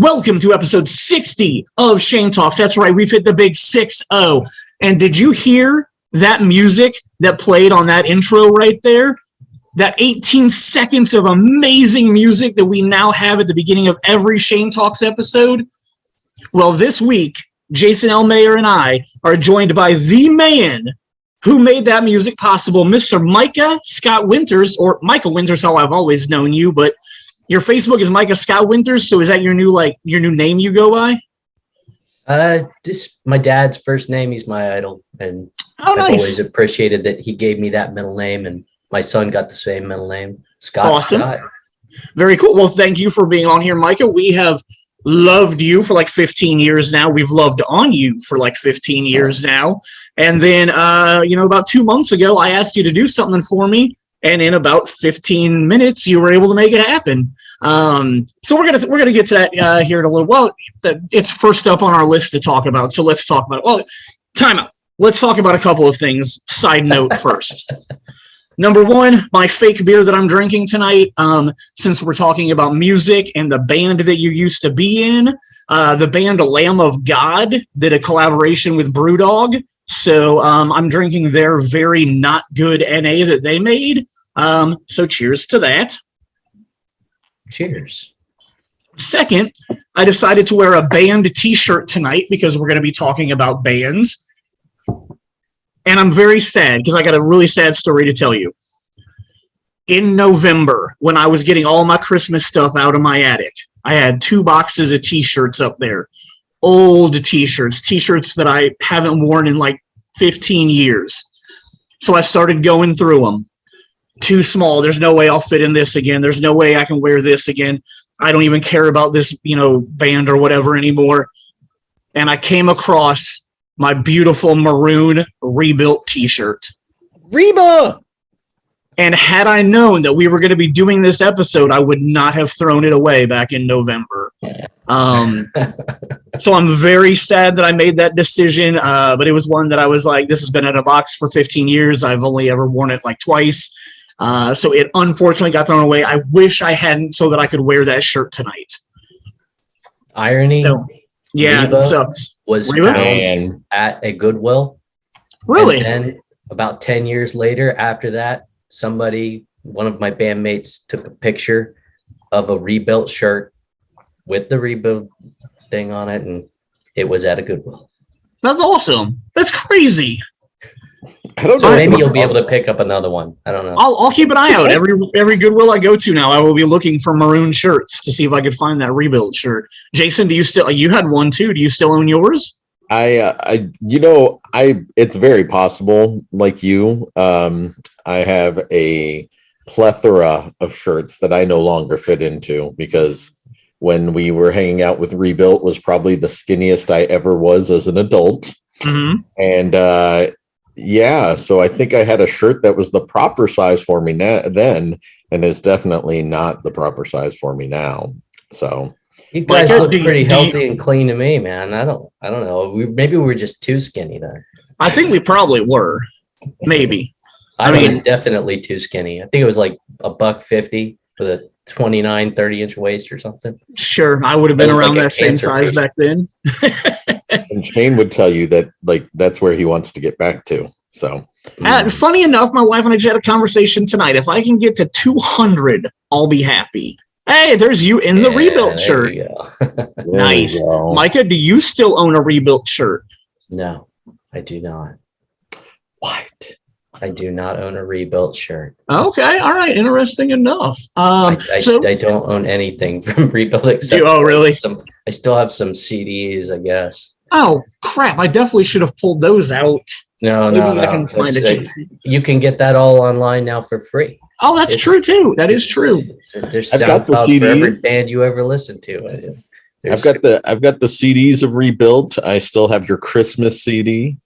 Welcome to episode 60 of Shane Talks. That's right, we've hit the big 6-0. And did you hear that music that played on that intro right there? That 18 seconds of amazing music that we now have at the beginning of every Shane Talks episode? Well, this week, Jason Elmayer and I are joined by the man who made that music possible, Mr. Micah Scott Winters, or Michael Winters, how I've always known you, but your Facebook is Micah Scott Winters, so is that your new name you go by? This my dad's first name. He's my idol, and I've always appreciated that he gave me that middle name, and my son got the same middle name, Scott. Awesome. Scott. Very cool. Well, thank you for being on here, Micah. We have loved you for like 15 years now. We've loved on you for like 15 years now. And then, about 2 months ago, I asked you to do something for me. And in about 15 minutes, you were able to make it happen. So we're gonna get to that here in a little. Well, it's first up on our list to talk about. So let's talk about it. Well, time out. Let's talk about a couple of things. Side note first. Number one, my fake beer that I'm drinking tonight. Since we're talking about music and the band that you used to be in, the band Lamb of God did a collaboration with Brewdog. So I'm drinking their very not good NA that they made. So cheers to that. Cheers. Second, I decided to wear a band t-shirt tonight because we're going to be talking about bands. And I'm very sad because I got a really sad story to tell you. In November, when I was getting all my Christmas stuff out of my attic, I had 2 boxes of t-shirts up there. Old t-shirts that I haven't worn in like 15 years. So I started going through them. Too small. There's no way I'll fit in this again. There's no way I can wear this again. I don't even care about this, band or whatever anymore. And I came across my beautiful maroon rebuilt t-shirt. Reba! And had I known that we were going to be doing this episode, I would not have thrown it away back in November. So I'm very sad that I made that decision, but it was one that I was like, this has been in a box for 15 years. I've only ever worn it like twice. So it unfortunately got thrown away. I wish I hadn't so that I could wear that shirt tonight. Irony. So, yeah, Reba it sucks. Was Reba? found at a Goodwill. Really? And then about 10 years later, after that, one of my bandmates took a picture of a rebuilt shirt with the rebuild thing on it, and it was at a Goodwill. That's awesome. That's crazy. I don't So know. maybe you'll be able to pick up another one. I don't know. I'll keep an eye out. Every Goodwill I go to now, I will be looking for maroon shirts to see if I could find that rebuilt shirt. Jason, you had one too? Do you still own yours? It's very possible. Like you, I have a plethora of shirts that I no longer fit into because when we were hanging out with Rebuilt was probably the skinniest I ever was as an adult. Mm-hmm. And so I think I had a shirt that was the proper size for me then, and is definitely not the proper size for me now. So you guys look pretty healthy and clean to me, man. I don't know. Maybe we were just too skinny then. I think we probably were. Maybe. I was definitely too skinny. I think it was like $150 with a 29, 30-inch waist or something. Sure, I would have been around that same size back then. And Shane would tell you that that's where he wants to get back to. So funny enough, my wife and I just had a conversation tonight. If I can get to 200, I'll be happy. Hey, there's you in the rebuilt shirt. Nice. Micah, do you still own a rebuilt shirt? No, I do not. What? I do not own a rebuilt shirt. Okay, all right, interesting enough. I don't own anything from Rebuilt except really? I still have some CDs, I guess. Oh crap! I definitely should have pulled those out. No. I can find you can get that all online now for free. Oh, that's true too. That is true. There's SoundCloud for every band you ever listen to. I've got the CDs of Rebuilt. I still have your Christmas CD.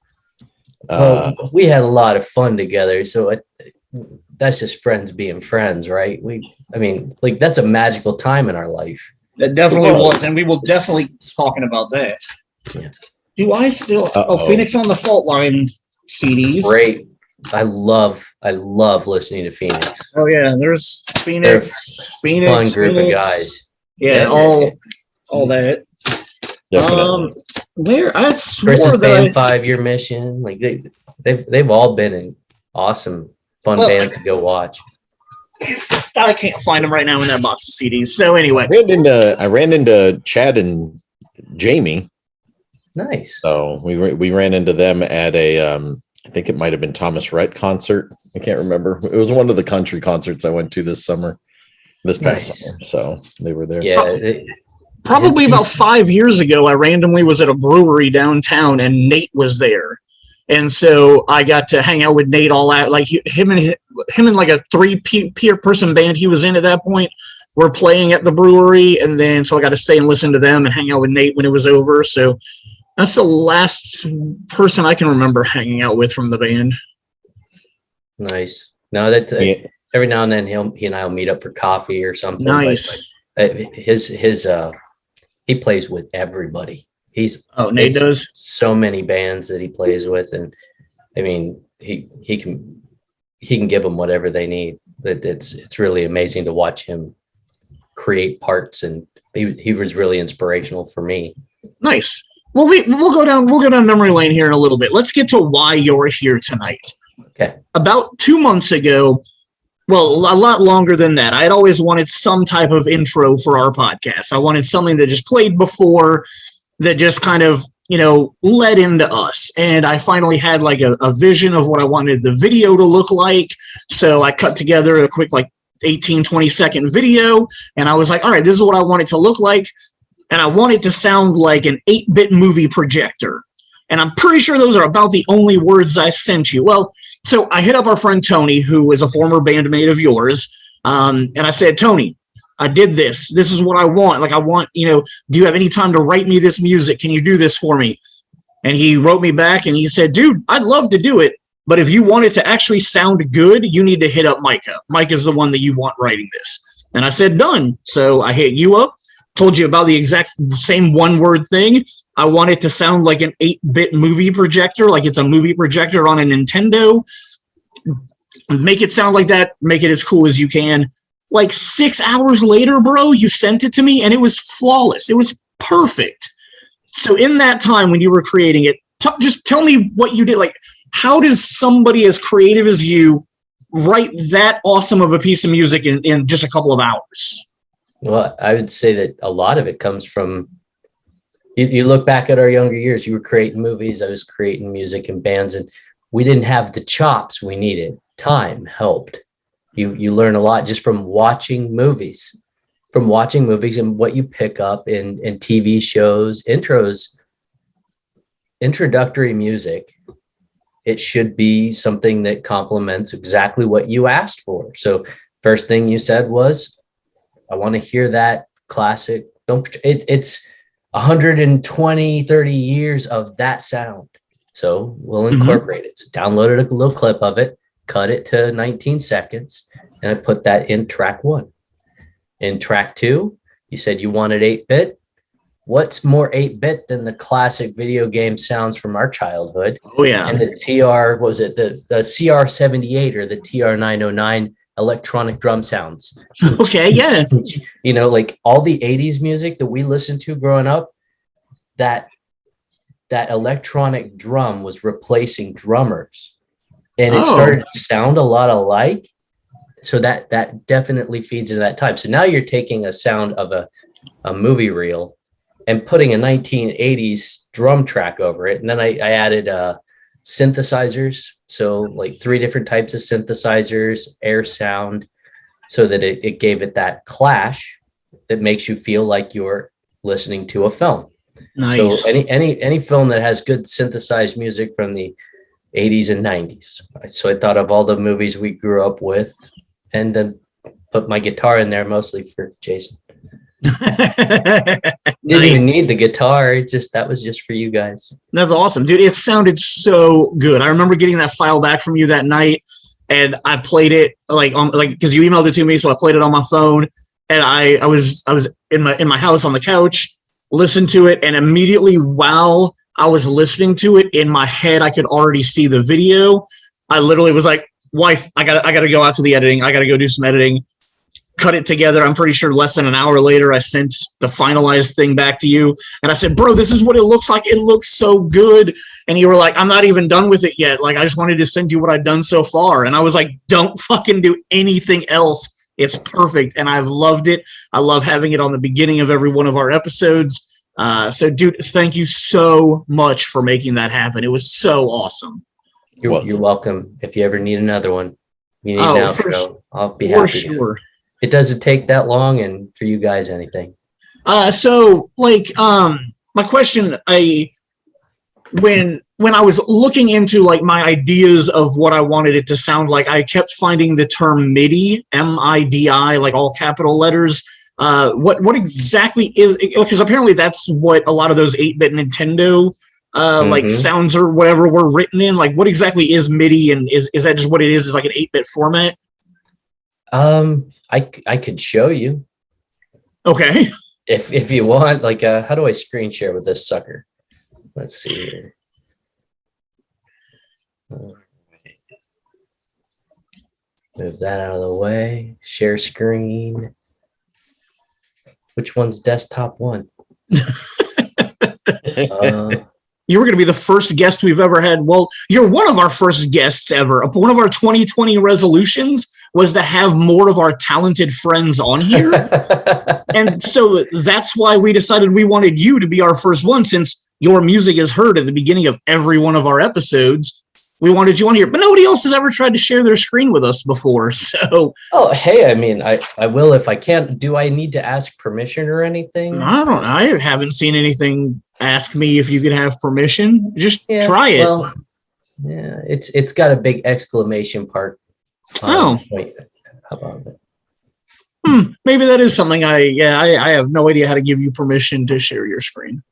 We had a lot of fun together, so that's just friends being friends, right? That's a magical time in our life. That definitely was, and we will definitely be talking about that. Yeah. Do I still? Phoenix on the Fault Line CDs. Great. I love listening to Phoenix. Oh yeah, there's Phoenix. Fun group of guys. Yeah, all that. Definitely. Where I swore Chris's that band 5-year mission, like they've all been in awesome, fun bands to go watch. I can't find them right now in that box of CDs. So anyway, I ran into Chad and Jamie. Nice. So we ran into them at a I think it might have been Thomas Rhett concert. I can't remember. It was one of the country concerts I went to this past summer. So they were there. Yeah. Probably about 5 years ago, I randomly was at a brewery downtown and Nate was there. And so I got to hang out with Nate all out. Like him and like a 3-person band he was in at that point were playing at the brewery. And then so I got to stay and listen to them and hang out with Nate when it was over. So that's the last person I can remember hanging out with from the band. Nice. No, that's every now and then he and I will meet up for coffee or something. Nice. But he plays with everybody. Nate does so many bands that he plays with, and I mean he can give them whatever they need. It's really amazing to watch him create parts, and he was really inspirational for me. Nice. Well, we'll go down memory lane here in a little bit. Let's get to why you're here tonight. Okay. About 2 months ago, well, a lot longer than that, I had always wanted some type of intro for our podcast. I wanted something that just played before, that just kind of, led into us. And I finally had like a vision of what I wanted the video to look like. So I cut together a quick 18, 20-second video. And I was like, all right, this is what I want it to look like. And I want it to sound like an 8-bit movie projector. And I'm pretty sure those are about the only words I sent you. Well, so I hit up our friend Tony, who is a former bandmate of yours, and I said, Tony, I did this. This is what I want. Like, I want, do you have any time to write me this music? Can you do this for me? And he wrote me back, and he said, dude, I'd love to do it, but if you want it to actually sound good, you need to hit up Micah. Micah's the one that you want writing this. And I said, done. So I hit you up, told you about the exact same one-word thing. I want it to sound like an 8-bit movie projector, like it's a movie projector on a Nintendo. Make it sound like that. Make it as cool as you can. 6 hours later, bro, you sent it to me, and it was flawless. It was perfect. So in that time when you were creating it, just tell me what you did. How does somebody as creative as you write that awesome of a piece of music in just a couple of hours? Well, I would say that a lot of it comes from, you look back at our younger years, you were creating movies, I was creating music and bands, and we didn't have the chops we needed. Time helped. You learn a lot just from watching movies, and what you pick up in TV shows, intros, introductory music. It should be something that complements exactly what you asked for. So first thing you said was, I want to hear that classic. It's 120, 30 years of that sound. So we'll incorporate it. So downloaded a little clip of it, cut it to 19 seconds, and I put that in track 1. In track 2, you said you wanted 8-bit. What's more 8-bit than the classic video game sounds from our childhood? Oh, yeah. And the TR, what was it? The CR78 or the TR909 electronic drum sounds. Okay, yeah. All the 80s music that we listened to growing up, that electronic drum was replacing drummers, and it started to sound a lot alike. So that definitely feeds into that time. So now you're taking a sound of a movie reel and putting a 1980s drum track over it. And then I added synthesizers. So 3 different types of synthesizers, air sound, so that it gave it that clash that makes you feel like you're listening to a film. Nice. So any film that has good synthesized music from the 80s and 90s. So I thought of all the movies we grew up with, and then put my guitar in there mostly for Jason. Didn't even need the guitar. That was just for you guys. That's awesome, dude. It sounded so good. I remember getting that file back from you that night, and I played it because you emailed it to me, so I played it on my phone, and I was in my house on the couch, listened to it, and immediately while I was listening to it in my head, I could already see the video. I literally was like, wife, I gotta go out to the editing. I gotta go do some editing. cut it together. I'm pretty sure less than an hour later, I sent the finalized thing back to you. And I said, bro, this is what it looks like. It looks so good. And you were like, I'm not even done with it yet. Like, I just wanted to send you what I've done so far. And I was like, don't fucking do anything else. It's perfect. And I've loved it. I love having it on the beginning of every one of our episodes. So, dude, thank you so much for making that happen. It was so awesome. You're welcome. If you ever need another one, you need an outro. I'll be happy. For sure. It doesn't take that long, and for you guys, anything. So, like, my question, when I was looking into like my ideas of what I wanted it to sound like, I kept finding the term MIDI, M-I-D-I, like all capital letters. What exactly is, because apparently that's what a lot of those 8-bit Nintendo like sounds or whatever were written in. Like, what exactly is MIDI, and is that just what it is? Is like an 8-bit format? I could show you. Okay. If you want, like, how do I screen share with this sucker? Let's see here. Move that out of the way. Share screen. Which one's desktop one? You were going to be the first guest we've ever had. Well, you're one of our first guests ever. One of our 2020 resolutions was to have more of our talented friends on here. And so that's why we decided we wanted you to be our first one, since your music is heard at the beginning of every one of our episodes. We wanted you on here, but nobody else has ever tried to share their screen with us before. So, oh, hey, I mean, I will if I can. Do I need to ask permission or anything? I don't know. I haven't seen anything ask me if you could have permission. Just try it. Well, yeah, it's got a big exclamation part. Wait, how about that? Maybe that is something I have no idea how to give you permission to share your screen.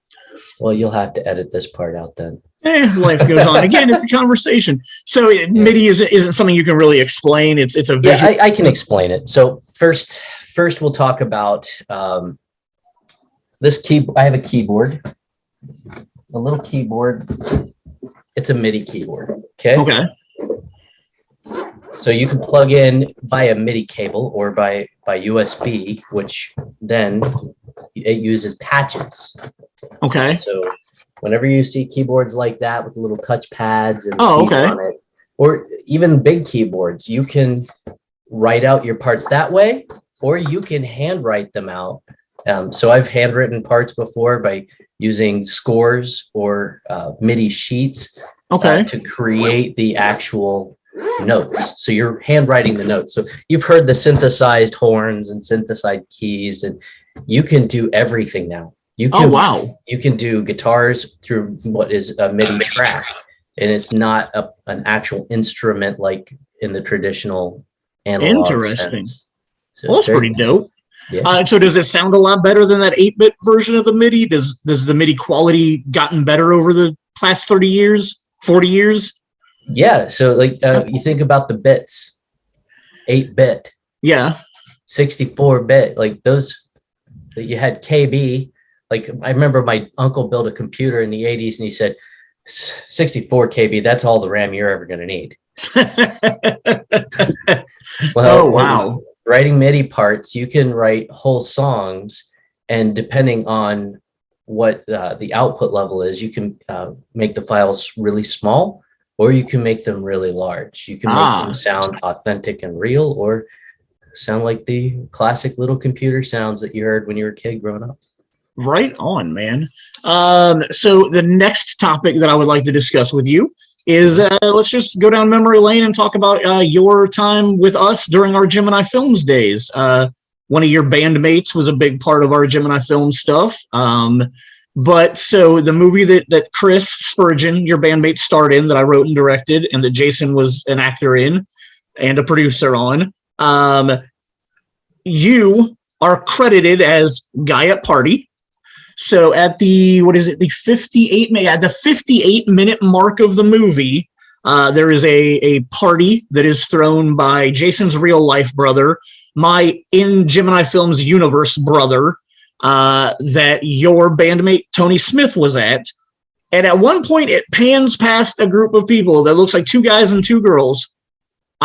Well, you'll have to edit this part out then. Life goes on. Again, it's a conversation. So MIDI isn't something you can really explain. It's a visual. Yeah, I can explain it. So first we'll talk about this keyboard. I have a keyboard, a little keyboard. It's a MIDI keyboard. Okay. So you can plug in via MIDI cable or by USB, which then it uses patches. Okay. So whenever you see keyboards like that with little touch pads and on it, or even big keyboards, you can write out your parts that way, or you can handwrite them out. So I've handwritten parts before by using scores or MIDI sheets to create the actual notes. So you're handwriting the notes. So you've heard the synthesized horns and synthesized keys, and you can do everything now. You can, you can do guitars through what is a MIDI track, and it's not an actual instrument like in the traditional analog Interesting. sense. So well, that's pretty dope. Yeah. So does it sound a lot better than that 8-bit version of the MIDI? Does the MIDI quality gotten better over the past 30 years, 40 years? Yeah. So like you think about the bits, 8-bit. Yeah. 64-bit, like those, you had KB. Like I remember my uncle built a computer in the 80s and he said, 64 KB, that's all the RAM you're ever going to need. Well, wow. Writing MIDI parts, you can write whole songs, and depending on what the output level is, you can make the files really small, or you can make them really large. You can make them sound authentic and real, or sound like the classic little computer sounds that you heard when you were a kid growing up. Right on, man. So the next topic that I would like to discuss with you is let's just go down memory lane and talk about your time with us during our GemInI Films days. One of your bandmates was a big part of our GemInI Films stuff. But so the movie that Chris Spurgeon, your bandmate, starred in, that I wrote and directed, and that Jason was an actor in and a producer on, you are credited as Guy at Party. So at the 58-minute mark of the movie, there is a party that is thrown by Jason's real life brother, my in GemInI Films universe brother, that your bandmate Tony Smith was at. And at one point it pans past a group of people that looks like 2 guys and 2 girls.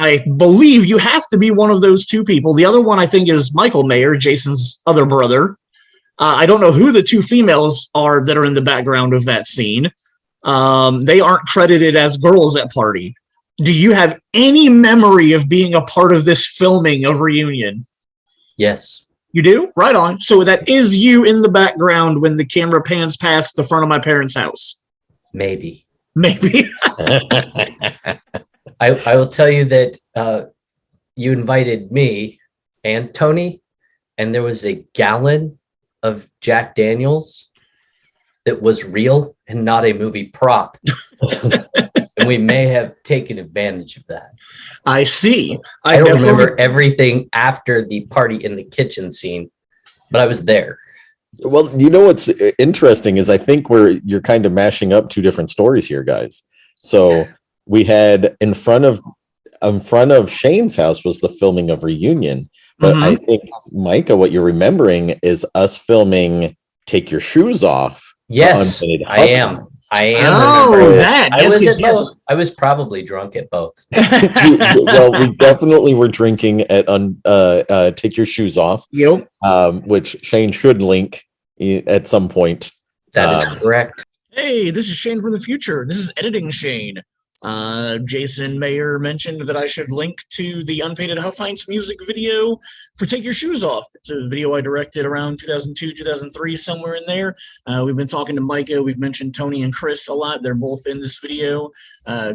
I believe you have to be one of those two people. The other one, I think, is Michael Mayer, Jason's other brother. I don't know who the two females are that are in the background of that scene. They aren't credited as girls at party. Do you have any memory of being a part of this filming of Reunion? Yes. You do? Right on. So that is you in the background when the camera pans past the front of my parents' house. Maybe. I will tell you that you invited me and Tony, and there was a gallon of Jack Daniels that was real and not a movie prop. And we may have taken advantage of that. I see. I don't remember everything after the party in the kitchen scene, but I was there. Well, you know what's interesting is I think you're kind of mashing up two different stories here, guys. So we had in front of Shane's house was the filming of Reunion, but I think, Micah, what you're remembering is us filming Take Your Shoes Off. Yes, I am. Oh, that. Yes. I was probably drunk at both. Well, we definitely were drinking at Take Your Shoes Off. Yep. Which Shane should link at some point. That is correct. Hey, this is Shane from the future. This is editing Shane. Jason Mayer mentioned that I should link to the Unpainted Huff Heinz music video for Take Your Shoes Off. It's a video I directed around 2002, 2003, somewhere in there. We've been talking to Micah. We've mentioned Tony and Chris a lot. They're both in this video.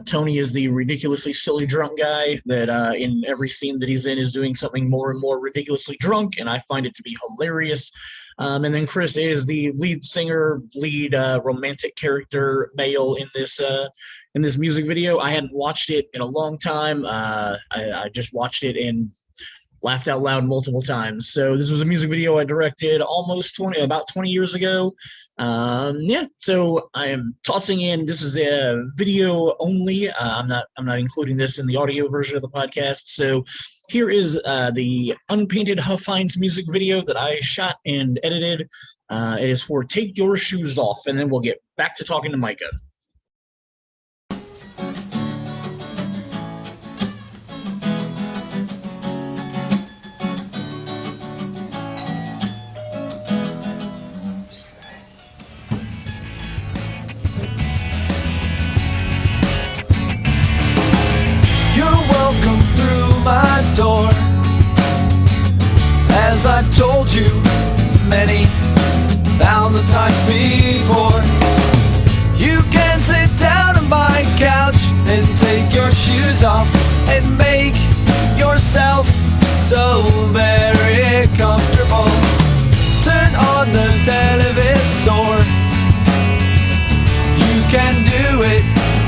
Tony is the ridiculously silly drunk guy that in every scene that he's in is doing something more and more ridiculously drunk, and I find it to be hilarious. And then Chris is the lead singer, romantic character male in this music video. I hadn't watched it in a long time. I just watched it and laughed out loud multiple times. So this was a music video I directed about 20 years ago. So I am tossing in, this is a video only. I'm not including this in the audio version of the podcast. So here is the Unpainted Huff Heinz music video that I shot and edited. It is for Take Your Shoes Off, and then we'll get back to talking to Micah. My door, as I've told you many thousand times before. You can sit down on my couch and take your shoes off and make yourself so very comfortable. Turn on the televisor. You can do it,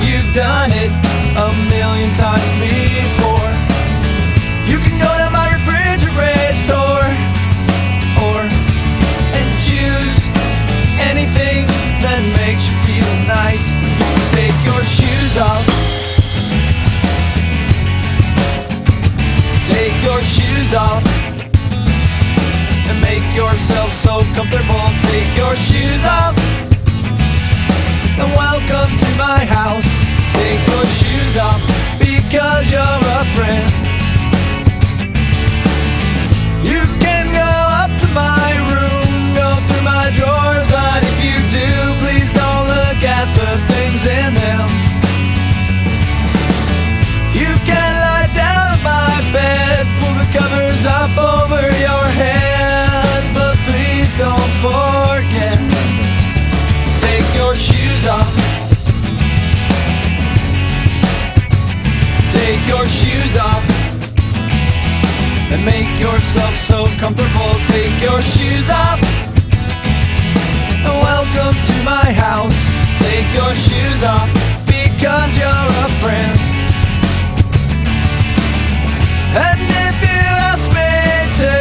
you've done it a million times before. You can go to my refrigerator and choose anything that makes you feel nice. You can take your shoes off. Take your shoes off and make yourself so comfortable. Take your shoes off and welcome to my house. Take your shoes off because you're a friend. You can go up to my room, go through my drawers, but if you do, please don't look at the things in them. You can lie down on my bed, pull the covers up over your head, but please don't forget, take your shoes off. Take your shoes off and make yourself so comfortable. Take your shoes off and welcome to my house. Take your shoes off because you're a friend. And if you ask me to,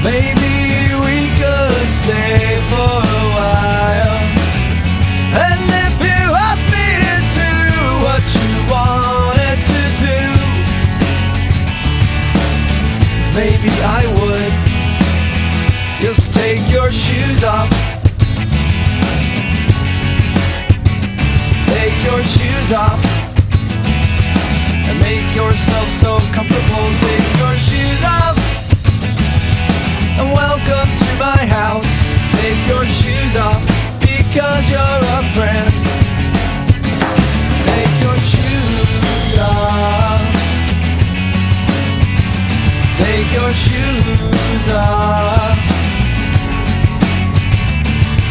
maybe we could stay for a while. And if you ask me to do what you wanted to do, maybe I would. Just take your shoes off. Take your shoes off Make yourself so comfortable. Take your shoes off and welcome to my house. Take your shoes off because you're a friend. Take your shoes off. Take your shoes off.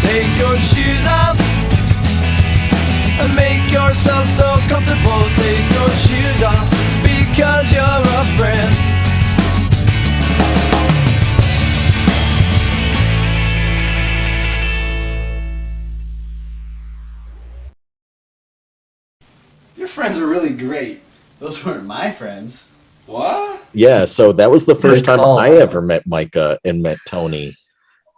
Take your shoes off and make yourself so comfortable. Take your shoes off because you're a friend. Your friends are really great. Those weren't my friends. What? Yeah, so that was the first Good time call. I ever met Micah and met Tony.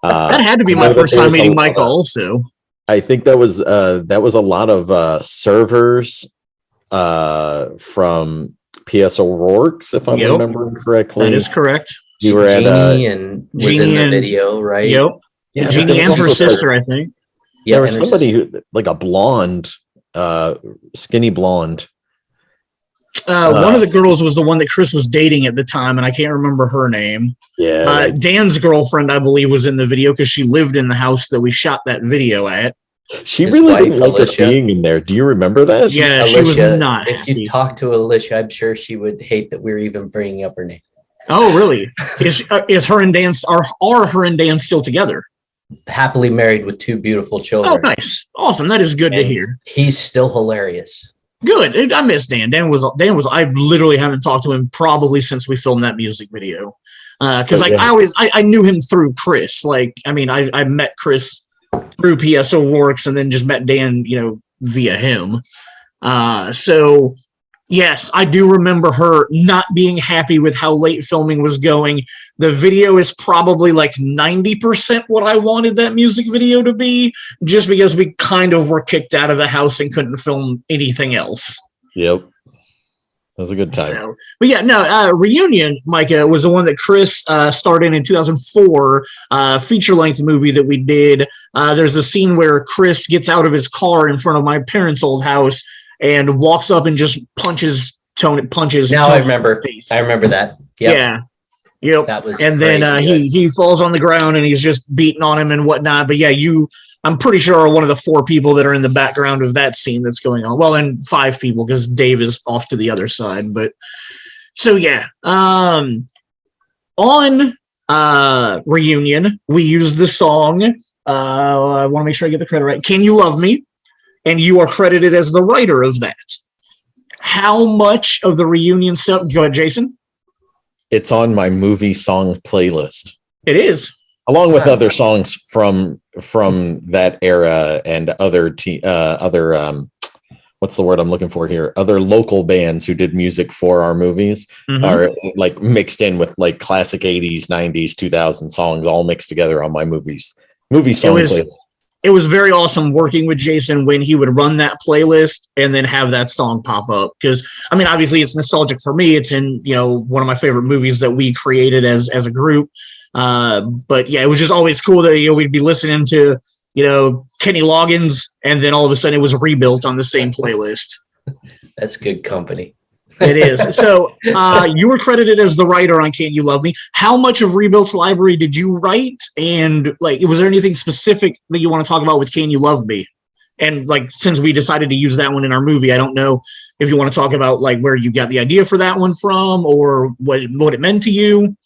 That had to be I know my that first there time was a meeting lot Micah of- also. I think that was a lot of servers from PS O'Rourke's, if I'm Yep. remembering correctly. That is correct. You were at Jeannie and was in Jeannie the and- video, right? Yep. yeah, but Jeannie there and was her also- sister, I think. Yeah, there was and her somebody who, like a blonde, skinny blonde. One of the girls was the one that Chris was dating at the time, and I can't remember her name. Yeah, Dan's girlfriend, I believe, was in the video because she lived in the house that we shot that video at. she his really wife, didn't like us Alicia. being in there. Do you remember that? Yeah, she was Alicia, not If happy. you talk to Alicia, I'm sure she would hate that we're even bringing up her name. Oh, really? Is her and Dan are her and Dan still together? Happily married with 2 beautiful children. Oh, nice, awesome. That is good to And hear. He's still hilarious. Good. I miss Dan. Dan was. I literally haven't talked to him probably since we filmed that music video. Because like Yeah. I knew him through Chris. Like I mean, I met Chris through PS O'Rourke's and then just met Dan, via him. So yes, I do remember her not being happy with how late filming was going. The video is probably like 90% what I wanted that music video to be, just because we kind of were kicked out of the house and couldn't film anything else. Yep. That was a good time. So, but yeah, no, Reunion, Micah, was the one that Chris starred in 2004, feature-length movie that we did. There's a scene where Chris gets out of his car in front of my parents' old house and walks up and just punches Tony. Now Tony I remember. in the face. I remember that. Yep. Yeah. Yep. That was And then crazy good. he falls on the ground and he's just beating on him and whatnot. But yeah, I'm pretty sure are one of the 4 people that are in the background of that scene that's going on. Well, and 5 people because Dave is off to the other side. But so yeah, on Reunion, we used the song. I want to make sure I get the credit right. Can You Love Me? And you are credited as the writer of that. How much of the Reunion stuff? Go ahead, Jason. It's on my movie song playlist, It is. along with Wow. other songs from that era and other what's the word I'm looking for here? Other local bands who did music for our movies Mhm. are like mixed in with like classic 80s, 90s, 2000 songs all mixed together on my movie song was- playlist. It was very awesome working with Jason when he would run that playlist and then have that song pop up. Because I mean, obviously, it's nostalgic for me. It's in one of my favorite movies that we created as a group. But yeah, it was just always cool that we'd be listening to Kenny Loggins, and then all of a sudden it was Rebuilt on the same playlist. That's good company. It is. So you were credited as the writer on Can't You Love Me. How much of Rebuilt's library did you write? And like, was there anything specific that you want to talk about with Can You Love Me? And like, since we decided to use that one in our movie, I don't know if you want to talk about like where you got the idea for that one from or what it meant to you.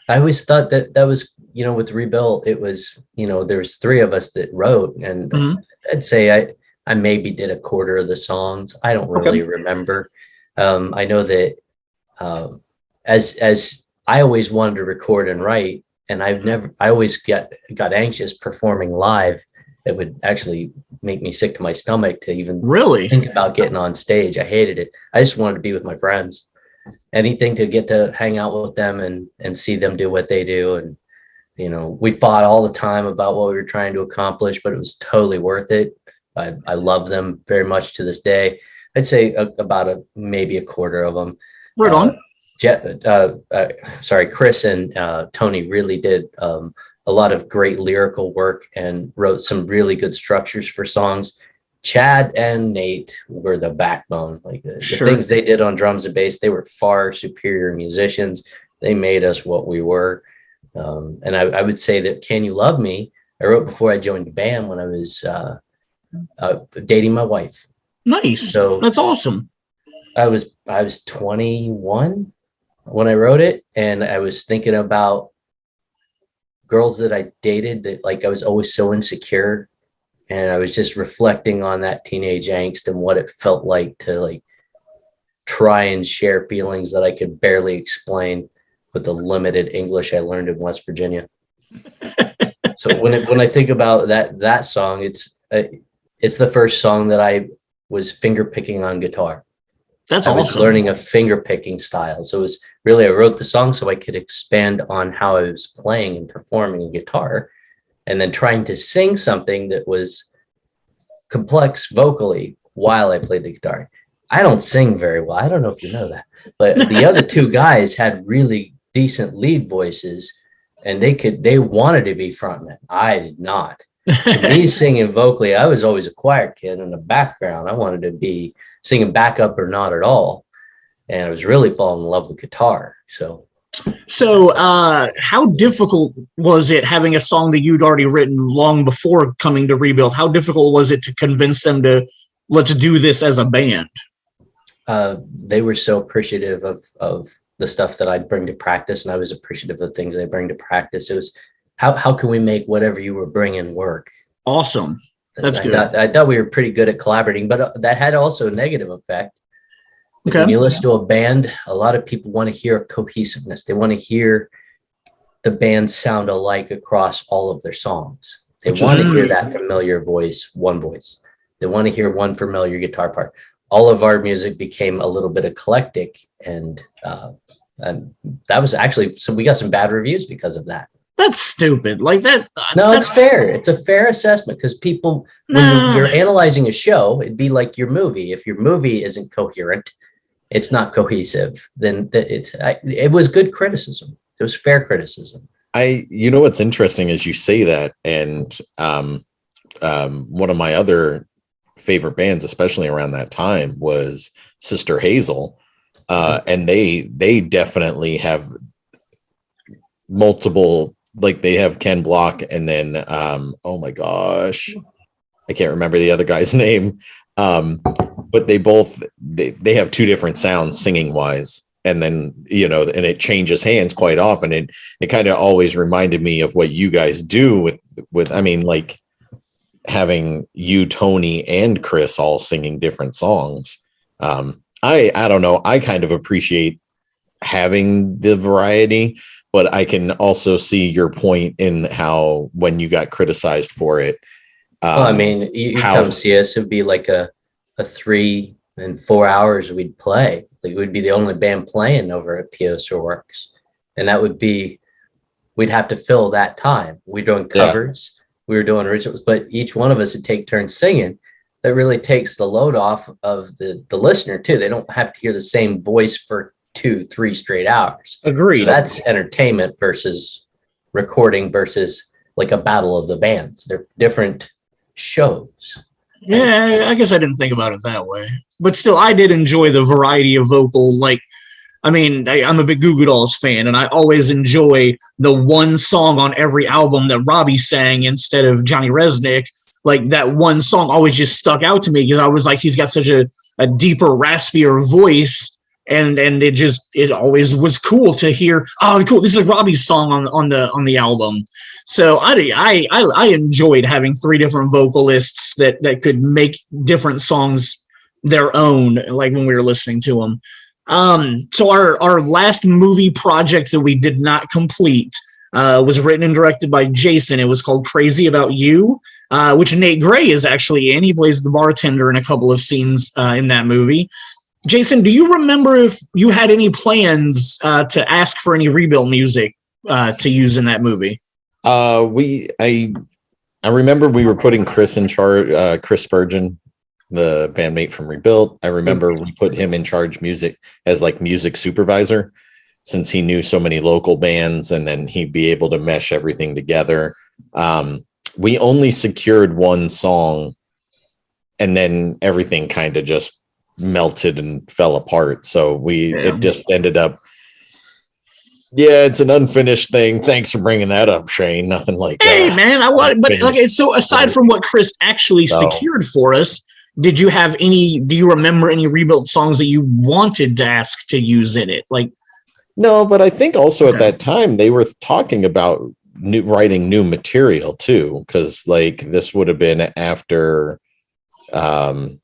I always thought that was, with Rebuilt, it was, there's 3 of us that wrote, and Mhm. I'd say I maybe did a quarter of the songs. I don't really remember. I know that as I always wanted to record and write, and I always got anxious performing live. It would actually make me sick to my stomach to even Really? think about getting on stage. I hated it. I just wanted to be with my friends. Anything to get to hang out with them and see them do what they do. And, we fought all the time about what we were trying to accomplish, but it was totally worth it. I love them very much to this day. I'd say about maybe a quarter of them. Right on. Chris and Tony really did a lot of great lyrical work and wrote some really good structures for songs. Chad and Nate were the backbone. Like the Sure. things they did on drums and bass, they were far superior musicians. They made us what we were. And I would say that Can You Love Me, I wrote before I joined the band when I was dating my wife. Nice. So that's awesome. I was 21 when I wrote it, and I was thinking about girls that I dated that, like, I was always so insecure, and I was just reflecting on that teenage angst and what it felt like to like try and share feelings that I could barely explain with the limited English I learned in West Virginia. So when I think about that song, it's the first song that I was finger picking on guitar. That's I awesome. was learning a finger picking style. So it was really, I wrote the song so I could expand on how I was playing and performing guitar, and then trying to sing something that was complex vocally while I played the guitar. I don't sing very well. I don't know if you know that, but the other two guys had really decent lead voices, and they wanted to be frontmen. I did not. So me singing vocally, I was always a choir kid in the background. I wanted to be singing backup or not at all. And I was really falling in love with guitar. So how difficult was it having a song that you'd already written long before coming to Rebuild? How difficult was it to convince them to let's do this as a band? They were so appreciative of the stuff that I'd bring to practice, and I was appreciative of things they bring to practice. It was, how can we make whatever you were bringing work? Awesome. That's good. I thought we were pretty good at collaborating, but that had also a negative effect. Okay. When you listen to a band, a lot of people want to hear cohesiveness. They want to hear the band sound alike across all of their songs. They want to hear that familiar voice, one voice. They want to hear one familiar guitar part. All of our music became a little bit eclectic, and that was actually, so we got some bad reviews because of that. That's stupid. Like that. No, it's fair. It's a fair assessment, because people, when you're analyzing a show, it'd be like your movie. If your movie isn't coherent, it's not cohesive, then it was good criticism. It was fair criticism. You know what's interesting is you say that, and one of my other favorite bands, especially around that time, was Sister Hazel, and they definitely have multiple. Like, they have Ken Block, and then oh my gosh, I can't remember the other guy's name, but they have two different sounds singing wise, and then and it changes hands quite often. It kind of always reminded me of what you guys do with I mean, like, having you, Tony, and Chris all singing different songs. I don't know, I kind of appreciate having the variety, but I can also see your point in how, when you got criticized for it. Well, I mean, you come see us, it'd be like a 3 and 4 hours we'd play. Like, we'd be the only band playing over at Pios or Works. And that would be, we'd have to fill that time. We're doing covers, we were doing originals, but each one of us would take turns singing. That really takes the load off of the listener too. They don't have to hear the same voice for 2-3 straight hours. Agreed. So that's entertainment versus recording versus like a battle of the bands. They're different shows. Yeah, I guess I didn't think about it that way. But still, I did enjoy the variety of vocal. Like, I mean, I'm a big Goo Goo Dolls fan, and I always enjoy the one song on every album that Robbie sang instead of Johnny Resnick. Like, that one song always just stuck out to me, because I was like, he's got such a deeper, raspier voice. And it always was cool to hear. Oh, cool! This is Robbie's song on the album. So I enjoyed having 3 different vocalists that could make different songs their own. Like, when we were listening to them. So our last movie project that we did not complete was written and directed by Jason. It was called Crazy About You, which Nate Gray is actually in. He plays the bartender in a couple of scenes in that movie. Jason, do you remember if you had any plans to ask for any Rebuild music to use in that movie? I remember we were putting Chris in charge, Chris Spurgeon, the bandmate from Rebuild. I remember we put him in charge music as like music supervisor, since he knew so many local bands, and then he'd be able to mesh everything together. We only secured one song and then everything kind of just melted and fell apart. So it just ended up, it's an unfinished thing. Thanks for bringing that up, Shane. Nothing like hey man, so aside from what Chris actually secured for us, do you remember any rebuilt songs that you wanted to ask to use in it? Like, no, but I think also at that time they were talking about writing new material too, because like this would have been after I'm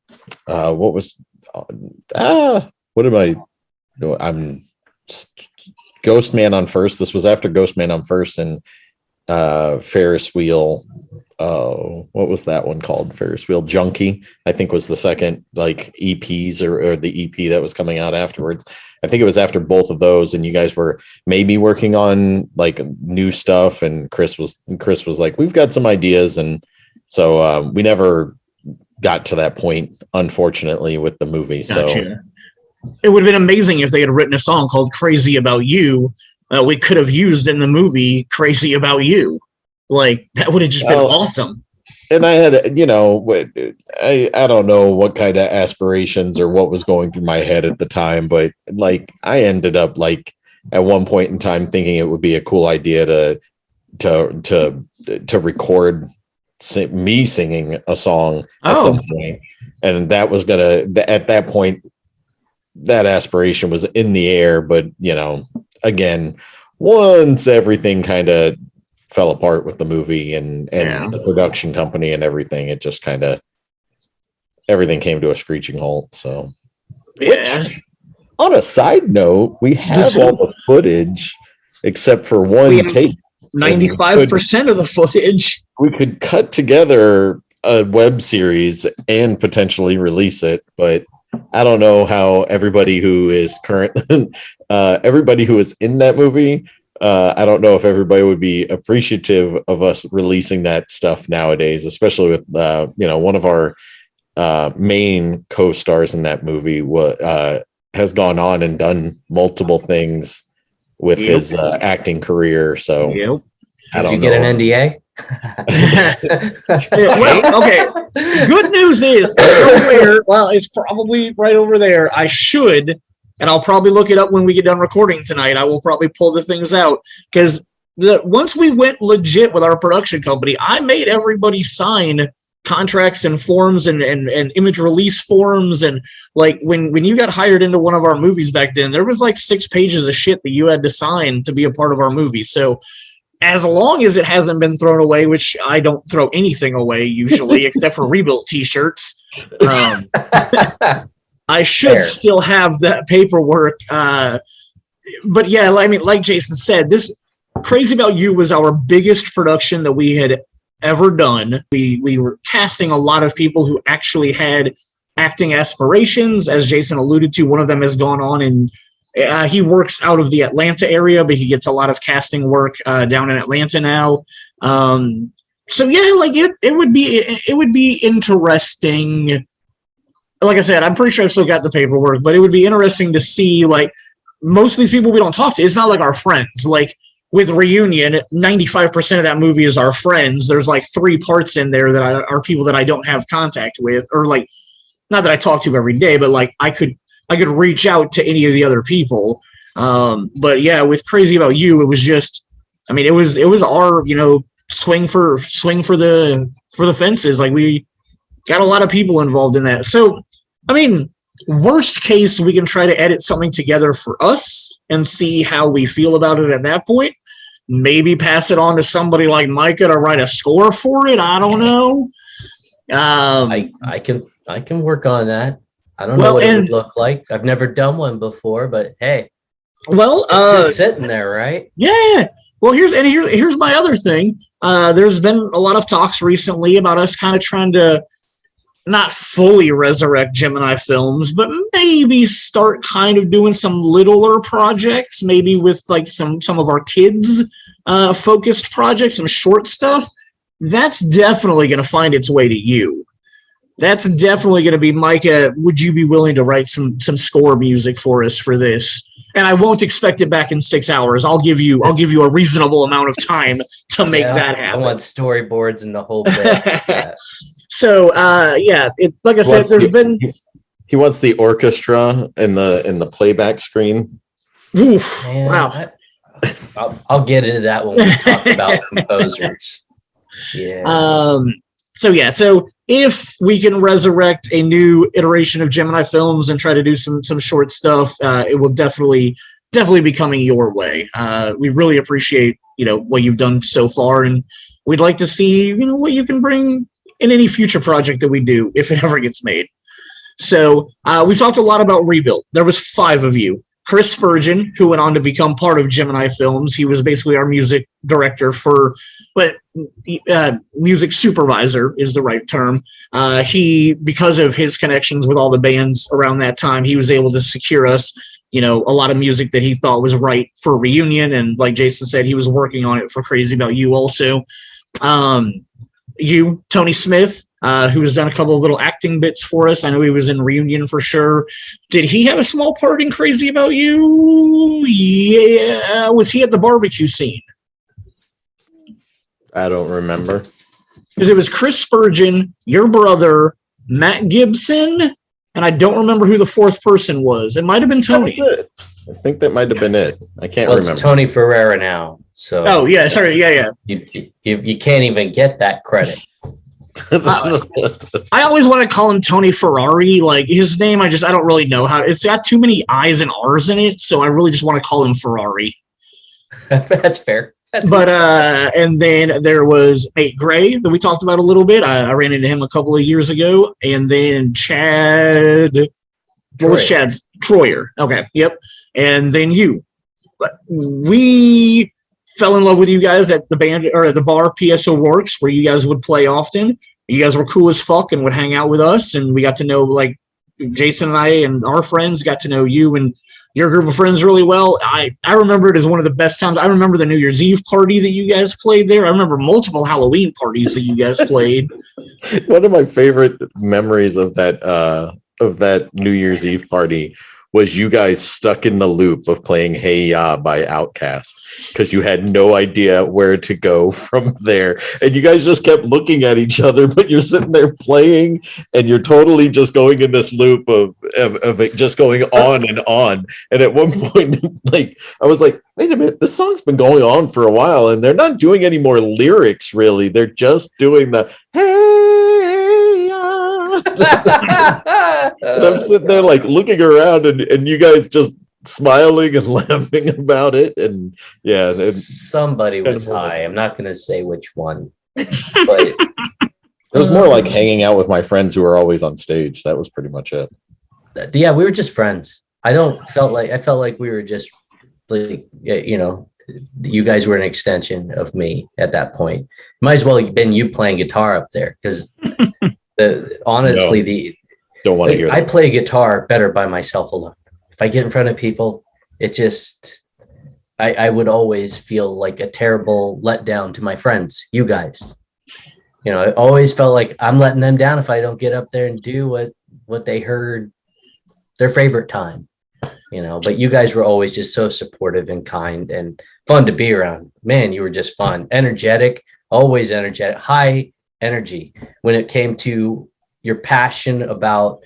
Ghost Man on First. This was after Ghost Man on First and Ferris Wheel. What was that one called? Ferris Wheel Junkie, I think, was the second like EPs or the EP that was coming out afterwards. I think it was after both of those, and you guys were maybe working on like new stuff. And Chris was like, we've got some ideas, and so we never got to that point, unfortunately, with the movie. Gotcha. So it would have been amazing if they had written a song called "Crazy About You." We could have used in the movie "Crazy About You." Like that would have just been awesome. And I had, I don't know what kind of aspirations or what was going through my head at the time, but like I ended up like at one point in time thinking it would be a cool idea to record me singing a song at some point, and that was at that point that aspiration was in the air. But again, once everything kind of fell apart with the movie and the production company and everything, it just kind of everything came to a screeching halt. So, which, on a side note, we have all the footage except for one tape. 95% of the footage. We could cut together a web series and potentially release it, but I don't know how everybody who is everybody who is in that movie. I don't know if everybody would be appreciative of us releasing that stuff nowadays, especially with, one of our main co-stars in that movie has gone on and done multiple things with his acting career. So I don't know. Did you get an NDA? Okay. Good news is somewhere, it's probably right over there. I should. And I'll probably look it up when we get done recording tonight. I will probably pull the things out because once we went legit with our production company, I made everybody sign contracts and forms and image release forms. And like when you got hired into one of our movies back then, there was like 6 pages of shit that you had to sign to be a part of our movie. So as long as it hasn't been thrown away, which I don't throw anything away usually, except for rebuilt t-shirts. I should still have that paperwork. But yeah, I mean, like Jason said, this Crazy About You was our biggest production that we had ever done. We were casting a lot of people who actually had acting aspirations. As Jason alluded to, one of them has gone on and he works out of the Atlanta area, but he gets a lot of casting work down in Atlanta now. So yeah, like it would be interesting. Like I said, I'm pretty sure I've still got the paperwork, but it would be interesting to see, like, most of these people we don't talk to. It's not like our friends. Like, with Reunion, 95% of that movie is our friends. There's, like, 3 parts in there that are people that I don't have contact with. Or, like, not that I talk to every day, but, like, I could reach out to any of the other people. But, yeah, with Crazy About You, it was just, I mean, it was our, swing for the fences. Like, we got a lot of people involved in that. So, I mean, worst case, we can try to edit something together for us and see how we feel about it at that point. Maybe pass it on to somebody like Micah to write a score for it. I don't know. I can work on that. I don't know what it would look like. I've never done one before, but hey. Well, it's just sitting there, right? Yeah. Well, here's my other thing. There's been a lot of talks recently about us kind of trying to not fully resurrect GemInI Films, but maybe start kind of doing some littler projects, maybe with like some of our kids focused projects, some short stuff. That's definitely going to find its way to you. That's definitely going to be Micah. Would you be willing to write some score music for us for this? And I won't expect it back in 6 hours. I'll give you a reasonable amount of time to make that happen. I want storyboards and the whole bit. So like I said, he wants the orchestra and the playback screen. Oof, Man, wow. I'll get into that when we talk about composers. Yeah. So if we can resurrect a new iteration of GemInI Films and try to do some short stuff, it will definitely be coming your way. We really appreciate, what you've done so far, and we'd like to see, what you can bring in any future project that we do, if it ever gets made. So we've talked a lot about Rebuilt. There was 5 of you. Chris Spurgeon, who went on to become part of GemInI Films. He was basically our music director music supervisor is the right term. He, because of his connections with all the bands around that time, he was able to secure us, a lot of music that he thought was right for a reunion. And like Jason said, he was working on it for Crazy About You also. Tony Smith, who has done a couple of little acting bits for us. I know he was in Reunion for sure. Did he have a small part in Crazy About You? Yeah. Was he at the barbecue scene? I don't remember. Because it was Chris Spurgeon, your brother, Matt Gibson, and I don't remember who the 4th person was. It might have been Tony. I think that might have been it. I can't remember. It's Tony Ferreira now. So. Oh yeah, sorry, yeah. You can't even get that credit. I always want to call him Tony Ferrari. Like his name, I don't really know how. It's got too many I's and R's in it, so I really just want to call him Ferrari. That's fair. And then there was Nate Gray that we talked about a little bit. I ran into him a couple of years ago, and then Chad. What was Chad's? Troyer. Okay, yep. And then you. We fell in love with you guys at the band or at the bar PSO Works, where you guys would play often. You guys were cool as fuck and would hang out with us, and we got to know, like, Jason and I and our friends got to know you and your group of friends really well. I remember it as one of the best times. I remember the New Year's Eve party that you guys played there. I remember multiple Halloween parties that you guys played. One of my favorite memories of that New Year's Eve party was you guys stuck in the loop of playing Hey Ya by Outkast because you had no idea where to go from there. And you guys just kept looking at each other, but you're sitting there playing and you're totally just going in this loop of it just going on and on. And at one point, like, I was like, wait a minute, this song's been going on for a while and they're not doing any more lyrics really. They're just doing the Hey Ya. And I'm sitting there like looking around and you guys just smiling and laughing about it. And yeah, somebody was high. I'm not going to say which one, but it was more like hanging out with my friends who were always on stage. That was pretty much it. Yeah, we were just friends. I felt like we were just like, you guys were an extension of me at that point. Might as well have been you playing guitar up there because honestly, don't want to hear that. I play guitar better by myself alone. If I get in front of people, it just I would always feel like a terrible letdown to my friends, you guys. I always felt like I'm letting them down if I don't get up there and do what they heard their favorite time. But you guys were always just so supportive and kind and fun to be around. Man, you were just fun, energetic, always energetic, high energy when it came to your passion about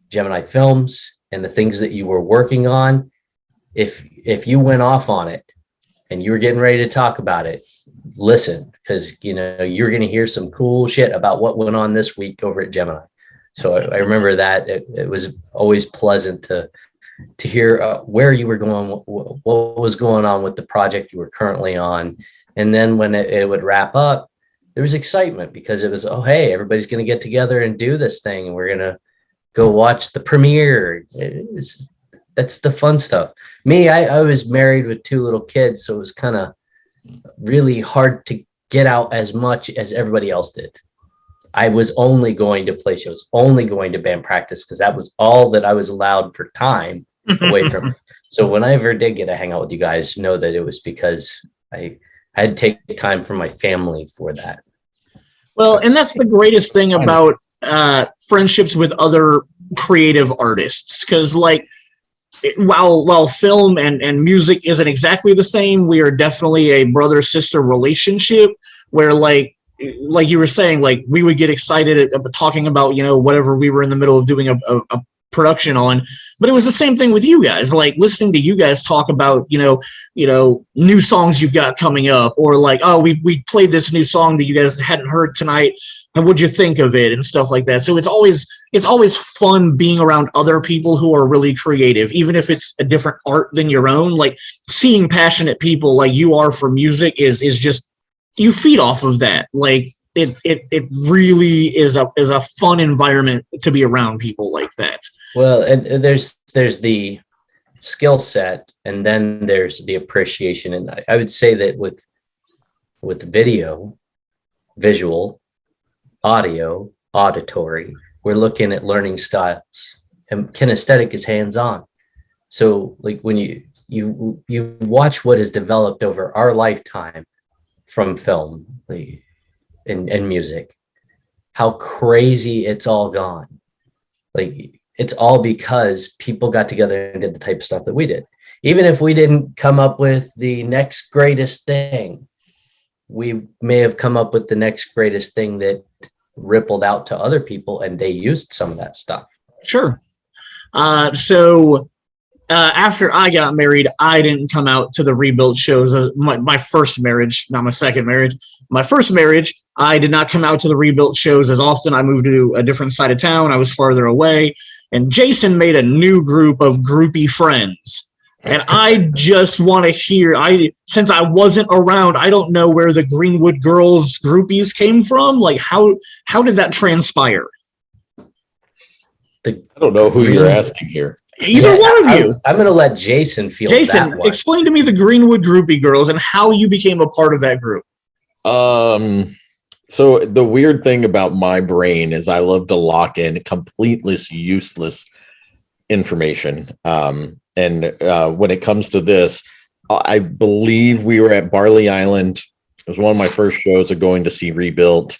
GemInI Films and the things that you were working on. If you went off on it and you were getting ready to talk about it, listen, because you're going to hear some cool shit about what went on this week over at GemInI. So I remember that it was always pleasant to hear where you were going, what was going on with the project you were currently on. And then when it would wrap up, there was excitement because it was, oh, hey, everybody's going to get together and do this thing. And we're going to go watch the premiere. That's the fun stuff. Me, I was married with 2 little kids, so it was kind of really hard to get out as much as everybody else did. I was only going to play shows, only going to band practice because that was all that I was allowed for time away from. So when I ever did get to hang out with you guys, know that it was because I had to take time from my family for that. Well, and that's the greatest thing about friendships with other creative artists, because like while film and music isn't exactly the same, we are definitely a brother-sister relationship where like you were saying, like we would get excited about talking about, you know, whatever we were in the middle of doing a production on. But it was the same thing with you guys, like listening to you guys talk about, you know, new songs you've got coming up, or like, oh, we played this new song that you guys hadn't heard tonight, and what'd you think of it, and stuff like that. So it's always fun being around other people who are really creative, even if it's a different art than your own. Like seeing passionate people like you are for music is just, you feed off of that. Like it really is a fun environment to be around people like that. Well, and there's the skill set, and then there's the appreciation. And I would say that with video, visual, audio, auditory, we're looking at learning styles, and kinesthetic is hands-on. So like when you watch what has developed over our lifetime from film and music, how crazy it's all gone. Like it's all because people got together and did the type of stuff that we did. Even if we didn't come up with the next greatest thing, we may have come up with the next greatest thing that rippled out to other people, and they used some of that stuff. Sure. So after I got married, I didn't come out to the rebuilt shows. My first marriage, not my second marriage. My first marriage, I did not come out to the rebuilt shows as often. I moved to a different side of town. I was farther away. And Jason made a new group of groupie friends. And I just want to hear, since I wasn't around, I don't know where the Greenwood Girls groupies came from. Like, how did that transpire? I don't know who you're asking here. Either one of you. I'm going to let Jason feel Jason, that one. Explain to me the Greenwood Groupie Girls and how you became a part of that group. So the weird thing about my brain is I love to lock in completely useless information. And when it comes to this, I believe we were at Barley Island. It was one of my first shows of going to see Rebuilt.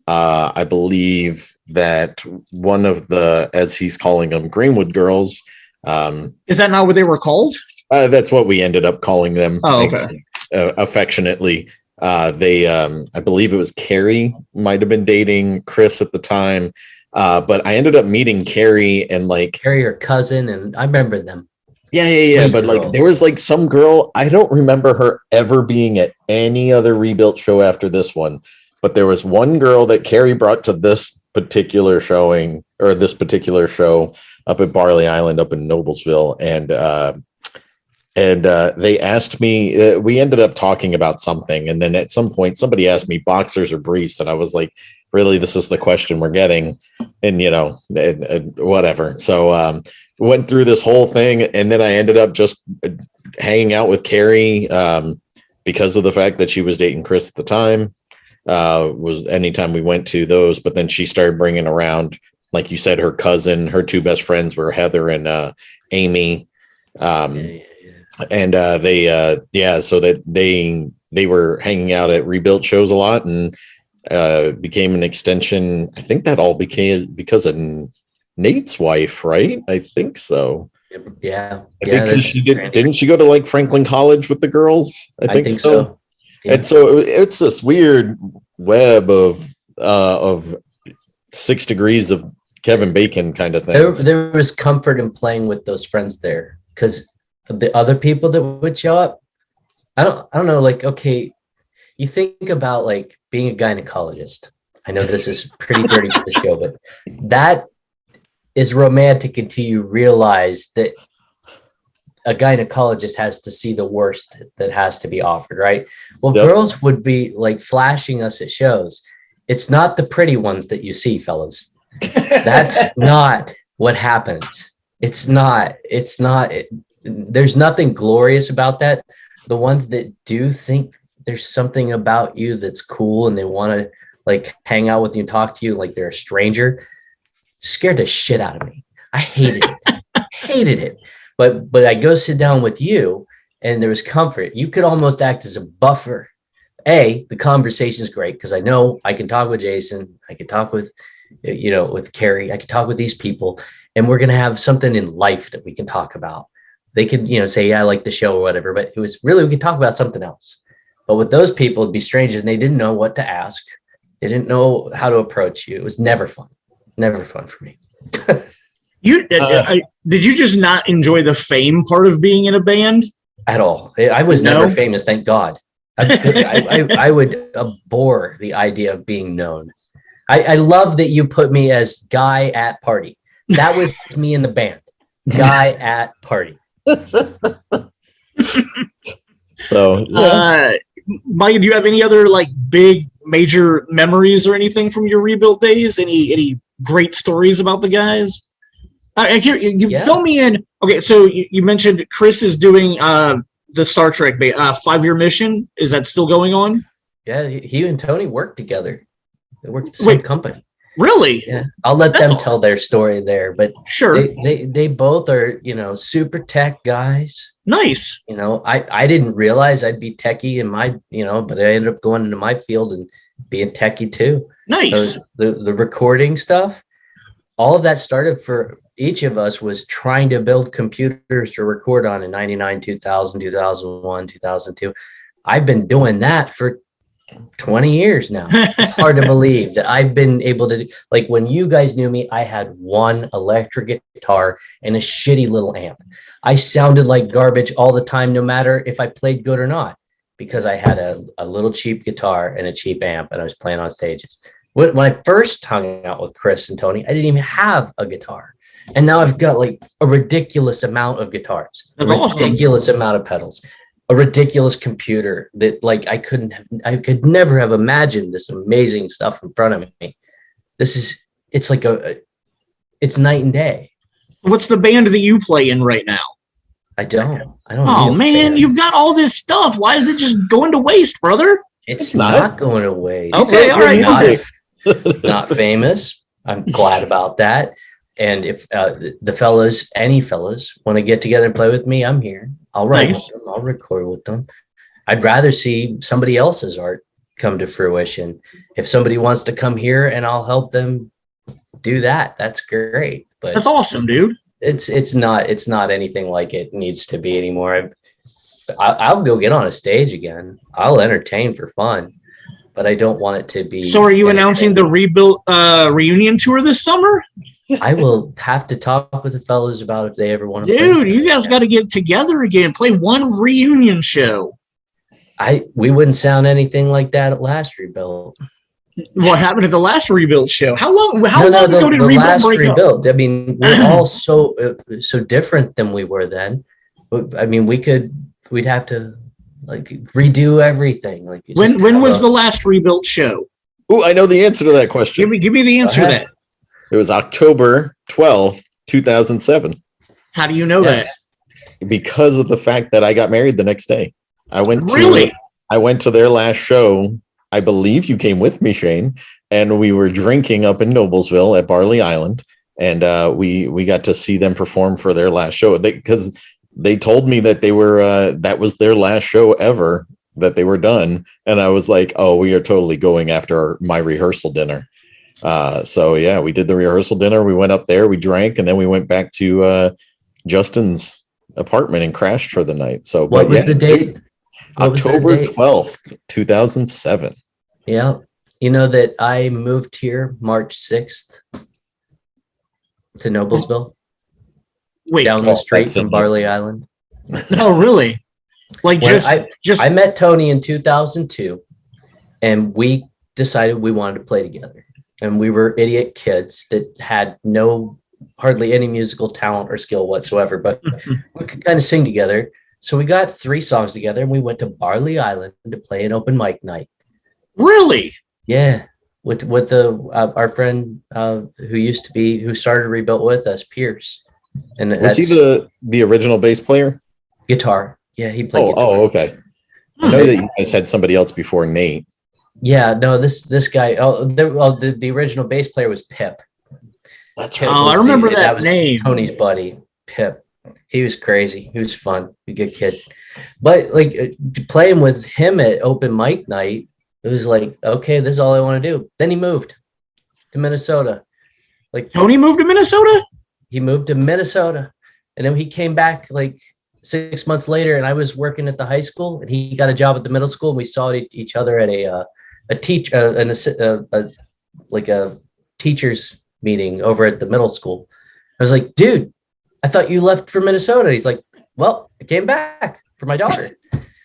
I believe that one of the, as he's calling them, Greenwood Girls. Is that not what they were called? That's what we ended up calling them. Oh, okay. Affectionately. I believe it was Carrie might have been dating Chris at the time. But I ended up meeting Carrie and like Carrie, her cousin, and I remember them. Yeah. But like there was like some girl, I don't remember her ever being at any other Rebuilt show after this one. But there was one girl that Carrie brought to this particular showing, or this particular show up at Barley Island up in Noblesville. And they asked me, we ended up talking about something. And then at some point somebody asked me boxers or briefs. And I was like, really, this is the question we're getting. And, you know, whatever. So went through this whole thing. And then I ended up just hanging out with Carrie because of the fact that she was dating Chris at the time. Was anytime we went to those, but then she started bringing around, like you said, her cousin, her two best friends were Heather and Amy. And so that they were hanging out at Rebuilt shows a lot and became an extension. I think that all became because of Nate's wife, right? I think so. Yeah. Because she didn't she go to like Franklin College with the girls? I think so. Yeah. And so it's this weird web of 6 degrees of Kevin Bacon kind of thing. There was comfort in playing with those friends there because the other people that would show up, I don't know, like, okay, you think about like being a gynecologist. I know this is pretty dirty for the show, but that is romantic until you realize that a gynecologist has to see the worst that has to be offered, right? Well, yep. Girls would be like flashing us at shows. It's not the pretty ones that you see, fellas. That's not what happens. It's not. There's nothing glorious about that. The ones that do think there's something about you that's cool and they want to like hang out with you and talk to you like they're a stranger, scared the shit out of me. I hated it. But I go sit down with you and there was comfort. You could almost act as a buffer. The conversation is great because I know I can talk with Jason. I can talk with with Carrie. I could talk with these people, and we're going to have something in life that we can talk about. They could, say, yeah, I like the show or whatever, but it was really, we could talk about something else. But with those people, it'd be strangers, and they didn't know what to ask. They didn't know how to approach you. It was never fun for me. Did you just not enjoy the fame part of being in a band at all? I was never famous, thank God. I would abhor the idea of being known. I love that you put me as guy at party. That was me in the band. Guy at party. So, yeah. Mike, do you have any other big major memories or anything from your rebuilt days? Any great stories about the guys? I hear you fill me in. Okay, so you mentioned Chris is doing the Star Trek 5-year mission. Is that still going on? Yeah, he and Tony work together. They work at the same company. Really? Yeah. I'll let them tell their story there, but sure. They both are, super tech guys. Nice. I didn't realize I'd be techie in my, but I ended up going into my field and being techie too. Nice. So the recording stuff, all of that started for each of us was trying to build computers to record on in 99, 2000, 2001, 2002. I've been doing that for 20 years now. It's hard to believe that I've been able to, when you guys knew me, I had one electric guitar and a shitty little amp. I sounded like garbage all the time, no matter if I played good or not, because I had a little cheap guitar and a cheap amp, and I was playing on stages. When I first hung out with Chris and Tony, I didn't even have a guitar. And now I've got a ridiculous amount of guitars, ridiculous amount of pedals, a ridiculous computer that I could never have imagined this amazing stuff in front of me. It's it's night and day. What's the band that you play in right now? I don't. Oh man, you've got all this stuff. Why is it just going to waste, brother? It's not going to waste. Okay, all right. Not famous. I'm glad about that. And if any fellas want to get together and play with me, I'm here. I'll write with them. I'll record with them. I'd rather see somebody else's art come to fruition. If somebody wants to come here and I'll help them do that, that's great. But that's awesome, dude. It's not anything like it needs to be anymore. I'll go get on a stage again. I'll entertain for fun, but I don't want it to be. So are you announcing the rebuilt reunion tour this summer? I will have to talk with the fellas about if they ever want to. Dude, you guys got to get together again. Play one reunion show. We wouldn't sound anything like that at last rebuilt. What happened at the last rebuild show? How long ago did Rebuild break up? I mean, we're all so different than we were then. I mean, we'd have to redo everything. When was the last rebuilt show? Oh, I know the answer to that question. Give me the answer to that. It was October 12th, 2007. How do you know that? Because of the fact that I got married the next day. I went to their last show. I believe you came with me, Shane, and we were drinking up in Noblesville at Barley Island, and we got to see them perform for their last show. Because they told me that they were that was their last show ever, that they were done, and I was like, oh, we are totally going after my rehearsal dinner. So yeah, we did the rehearsal dinner. We went up there, we drank, and then we went back to Justin's apartment and crashed for the night. So what was the date? October 12th, 2007. Yeah. You know that I moved here March 6th to Noblesville. Wait, down the street from Barley Island. Oh, really? I met Tony in 2002, and we decided we wanted to play together. And we were idiot kids that had hardly any musical talent or skill whatsoever, but we could kind of sing together. So we got 3 songs together, and we went to Barley Island to play an open mic night. Really? Yeah, with our friend who started Rebuilt with us, Pierce. And was he the original bass player? Guitar. Yeah, he played. Guitar. Oh, okay. I know that you guys had somebody else before Nate. Yeah, no, this guy. The original bass player was Pip. That's right. Oh, I remember that name. Tony's buddy, Pip. He was crazy. He was fun. A good kid. But playing with him at open mic night, it was like, okay, this is all I want to do. Then he moved. to Minnesota. Like Tony moved to Minnesota? he moved to Minnesota, and then he came back like 6 months later, and I was working at the high school, and he got a job at the middle school, and we saw each other at a teachers meeting over at the middle school. I was like, dude, I thought you left for Minnesota. He's like, well, I came back for my daughter.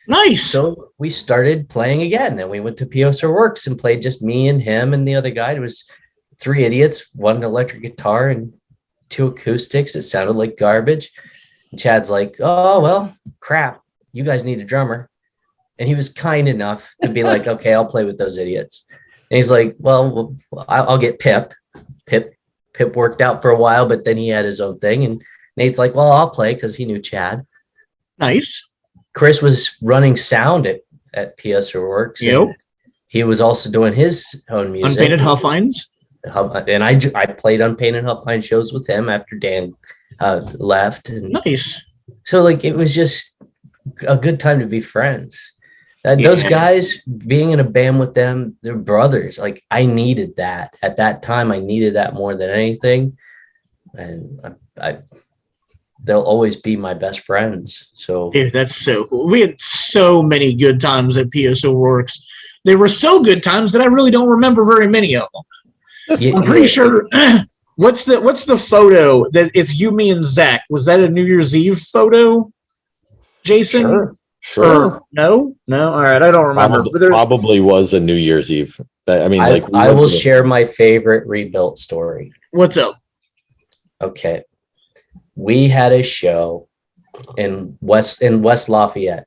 Nice. So we started playing again. Then we went to PSR Works and played just me and him and the other guy. It was 3 idiots, 1 electric guitar and 2 acoustics. It sounded like garbage. And Chad's like, oh, well, crap. You guys need a drummer. And he was kind enough to be like, okay, I'll play with those idiots. And he's like, well, I'll get Pip. Pip worked out for a while, but then he had his own thing. And Nate's like, well, I'll play because he knew Chad. Nice. Chris was running sound at PSR Works. Yep. He was also doing his own music. Unpainted Huffines. And I played Unpainted Huffine shows with him after Dan left. And Nice. so like it was just a good time to be friends. Those guys, being in a band with them, they're brothers. Like I needed that at that time. I needed that more than anything, and they'll always be my best friends. So Dude, that's so cool. We had so many good times at PSO Works. They were so good times that I really don't remember very many of them. I'm pretty sure. What's the photo that it's you, me, and Zach? Was that a New Year's Eve photo, Jason? Sure. No. All right, I don't remember. Probably was a New Year's Eve. I will share my favorite rebuilt story. What's up? Okay, we had a show in West Lafayette,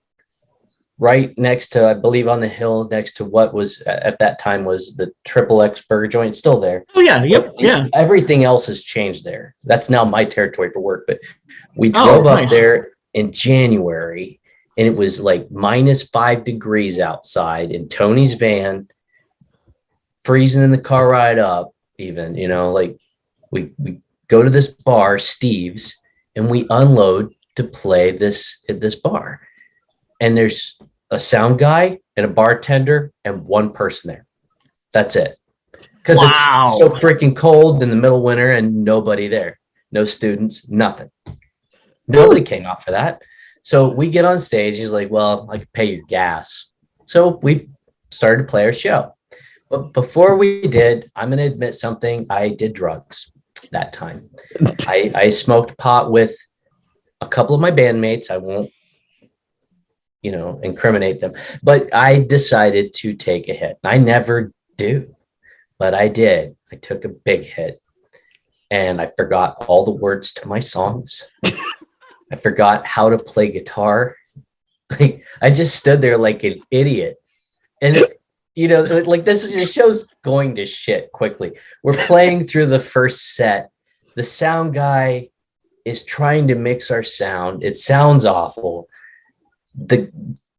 right next to, I believe, on the hill next to what was at that time was the Triple X Burger Joint. Still there. Oh yeah, yep, yeah. Everything else has changed there. That's now my territory for work. But we drove up there in January. And it was like -5 degrees outside in Tony's van, freezing in the car ride up even, like we go to this bar, Steve's, and we unload to play this at this bar. And there's a sound guy and a bartender and 1 person there. That's it. Because it's so freaking cold in the middle of winter and nobody there. No students, nothing. Nobody came out for that. So we get on stage. He's like, well, I can pay your gas. So we started to play our show. But before we did, I'm going to admit something. I did drugs that time. I smoked pot with a couple of my bandmates. I won't, incriminate them. But I decided to take a hit. I never do, but I did. I took a big hit. And I forgot all the words to my songs. I forgot how to play guitar. Like I just stood there like an idiot. And like this show's going to shit quickly. We're playing through the first set. The sound guy is trying to mix our sound. It sounds awful.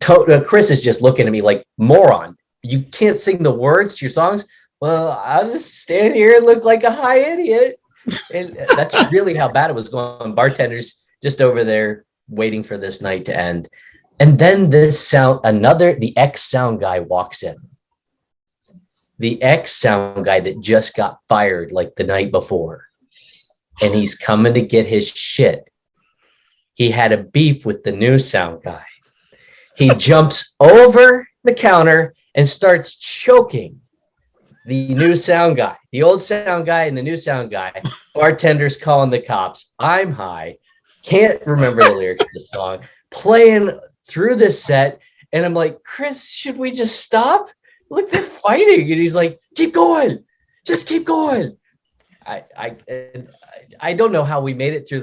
Chris is just looking at me like, moron. You can't sing the words to your songs. Well, I'll just stand here and look like a high idiot. And that's really how bad it was going. Bartenders just over there waiting for this night to end. And then the ex-sound guy walks in. The ex-sound guy that just got fired like the night before. And he's coming to get his shit. He had a beef with the new sound guy. He jumps over the counter and starts choking the new sound guy. The old sound guy and the new sound guy. Bartender's calling the cops. I'm high. Can't remember the lyrics of the song, playing through this set. And I'm like, Chris, should we just stop? Look, they're fighting. And he's like, keep going. Just keep going. I don't know how we made it through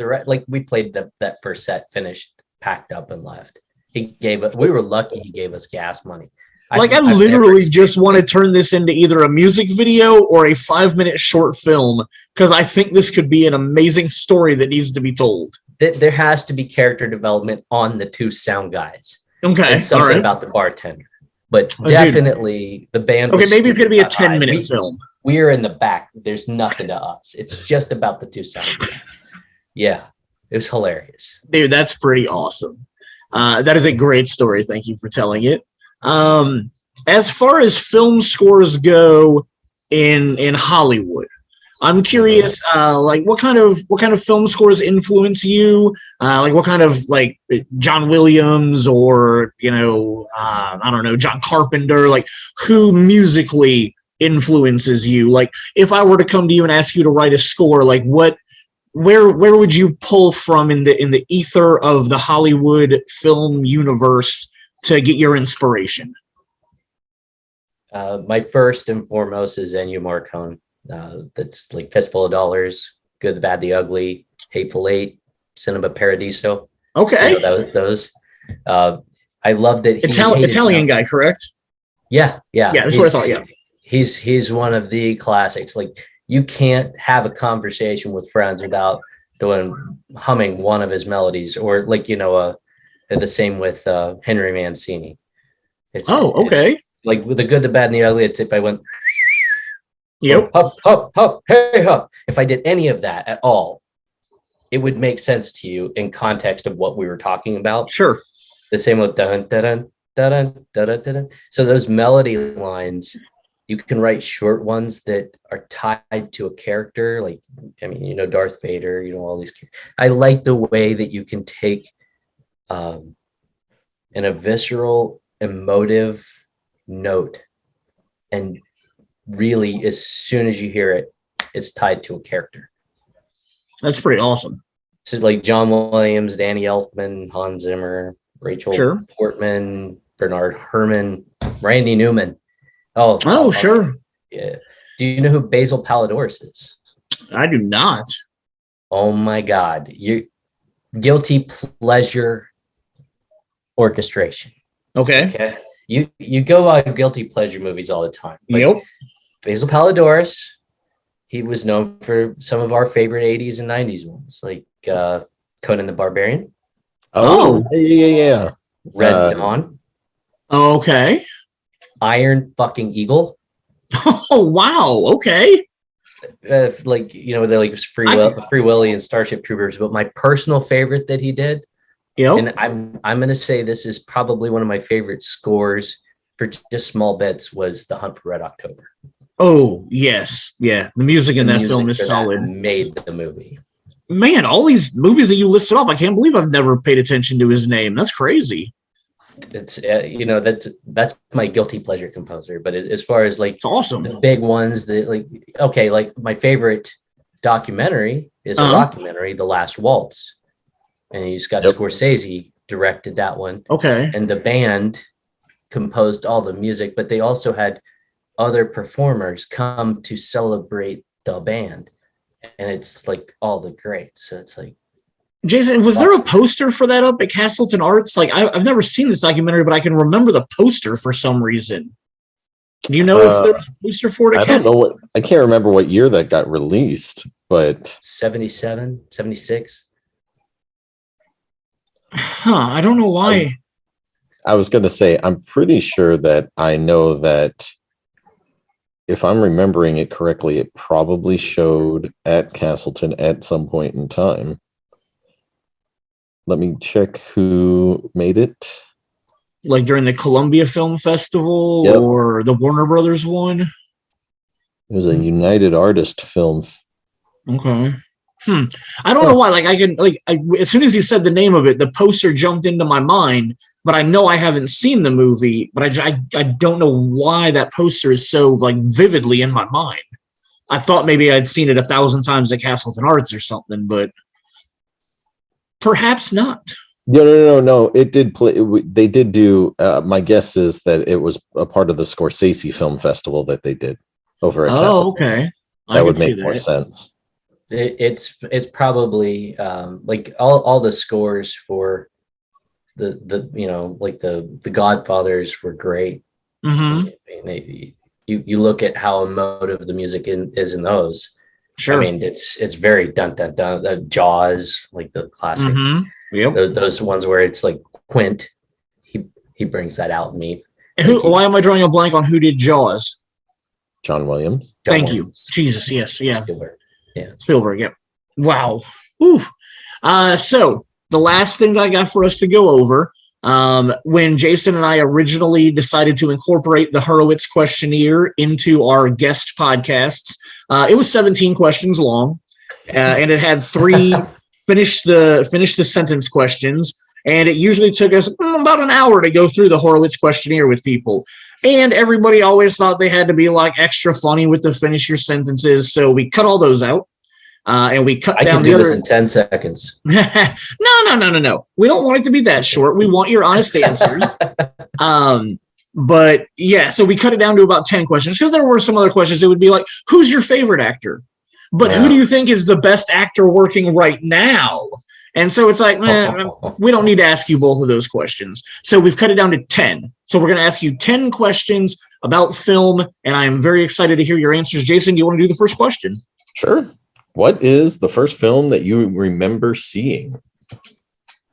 we played that first set, finished, packed up and left. We were lucky he gave us gas money. I literally just want to turn this into either a music video or a 5-minute short film because I think this could be an amazing story that needs to be told. There has to be character development on the 2 sound guys. Okay, and something about the bartender. But definitely the band. Okay, maybe it's going to be a 10-minute film. We're in the back. There's nothing to us. It's just about the 2 sound guys. Yeah, it was hilarious. Dude, that's pretty awesome. That is a great story. Thank you for telling it. As far as film scores go, in Hollywood. I'm curious, like what kind of film scores influence you? Like what kind of like John Williams or I don't know, John Carpenter, like who musically influences you? Like if I were to come to you and ask you to write a score, like where would you pull from in the ether of the Hollywood film universe to get your inspiration? My first and foremost is Ennio Morricone. That's like Fistful of Dollars, Good, the Bad, the Ugly, Hateful Eight, Cinema Paradiso. Okay. Those. I love that. Italian guy, correct? Yeah. That's what I thought. Yeah. He's one of the classics. Like you can't have a conversation with friends without humming one of his melodies, or like the same with Henry Mancini. Okay. It's like with the Good, the Bad, and the Ugly. It's if I went. Yep. Up, hey, up. If I did any of that at all, it would make sense to you in context of what we were talking about. Sure. The same with dun dun dun dun dun dun. So those melody lines, you can write short ones that are tied to a character. Like, I mean, Darth Vader, all these. I like the way that you can take in a visceral, emotive note and really, as soon as you hear it, it's tied to a character. That's pretty awesome. So like John Williams, Danny Elfman, Hans Zimmer, Rachel Portman, Bernard Herrmann, Randy Newman. Oh, sure. Yeah. Do you know who Basil Palladores is? I do not. Oh my God. Guilty pleasure orchestration. Okay. You go out of guilty pleasure movies all the time. Yep. Basil Palladores, he was known for some of our favorite 80s and 90s ones, like Conan the Barbarian. Oh, yeah. Red Dawn. Okay. Iron fucking Eagle. Oh, wow. Okay. They're like Free Willy and Starship Troopers, but my personal favorite that he did. Yep. And I'm going to say this is probably one of my favorite scores for just small bits was The Hunt for Red October. Oh, yes. Yeah. The music in that film is solid. Made the movie. Man, all these movies that you listed off, I can't believe I've never paid attention to his name. That's crazy. It's that's my guilty pleasure composer. But as far as like it's awesome, the big ones that like my favorite documentary is a rockumentary, The Last Waltz, and you just got Scorsese directed that one. Okay, and the band composed all the music, but they also had other performers come to celebrate the band, and it's like all the greats. So it's like, Jason, was there a poster for that up at Castleton Arts? Like I've never seen this documentary, but I can remember the poster for some reason. Do you know if there was a poster for it? I don't know I can't remember what year that got released, but 77, 76. I don't know why. I was going to say, I'm pretty sure that I know that if I'm remembering it correctly, it probably showed at Castleton at some point in time. Let me check who made it. Like during the Columbia Film Festival or the Warner Brothers one? It was a United Artist film. Okay. I don't know why. Like as soon as you said the name of it, the poster jumped into my mind. But I know I haven't seen the movie. But I don't know why that poster is so like vividly in my mind. I thought maybe I'd seen it 1,000 times at Castleton Arts or something, but perhaps not. No. It did play. They did do. My guess is that it was a part of the Scorsese Film Festival that they did over at Castleton. Okay. That would make more sense. It's probably like all the scores for the the Godfathers were great. Mm-hmm. You look at how emotive the music is in those. Sure. I mean, it's very dun dun dun. Jaws, like the classic. Mm-hmm. Yep. Those ones where it's like Quint, he brings that out in me. Why am I drawing a blank on who did Jaws? John Williams. Thank you. Jesus, yes, yeah. Spielberg. Yeah. Spielberg, yeah. Wow. Ooh. So the last thing that I got for us to go over, When Jason and I originally decided to incorporate the Horowitz Questionnaire into our guest podcasts, it was 17 questions long, and it had 3 finish the sentence questions, and it usually took us about an hour to go through the Horowitz Questionnaire with people. And everybody always thought they had to be like extra funny with the finish your sentences, so we cut all those out. And we cut down the other. I can do this in 10 seconds. No. We don't want it to be that short. We want your honest answers. But yeah, so we cut it down to about 10 questions because there were some other questions. It would be like, who's your favorite actor? But who do you think is the best actor working right now? And so it's like, we don't need to ask you both of those questions. So we've cut it down to 10. So we're going to ask you 10 questions about film, and I am very excited to hear your answers. Jason, do you want to do the first question? Sure. What is the first film that you remember seeing?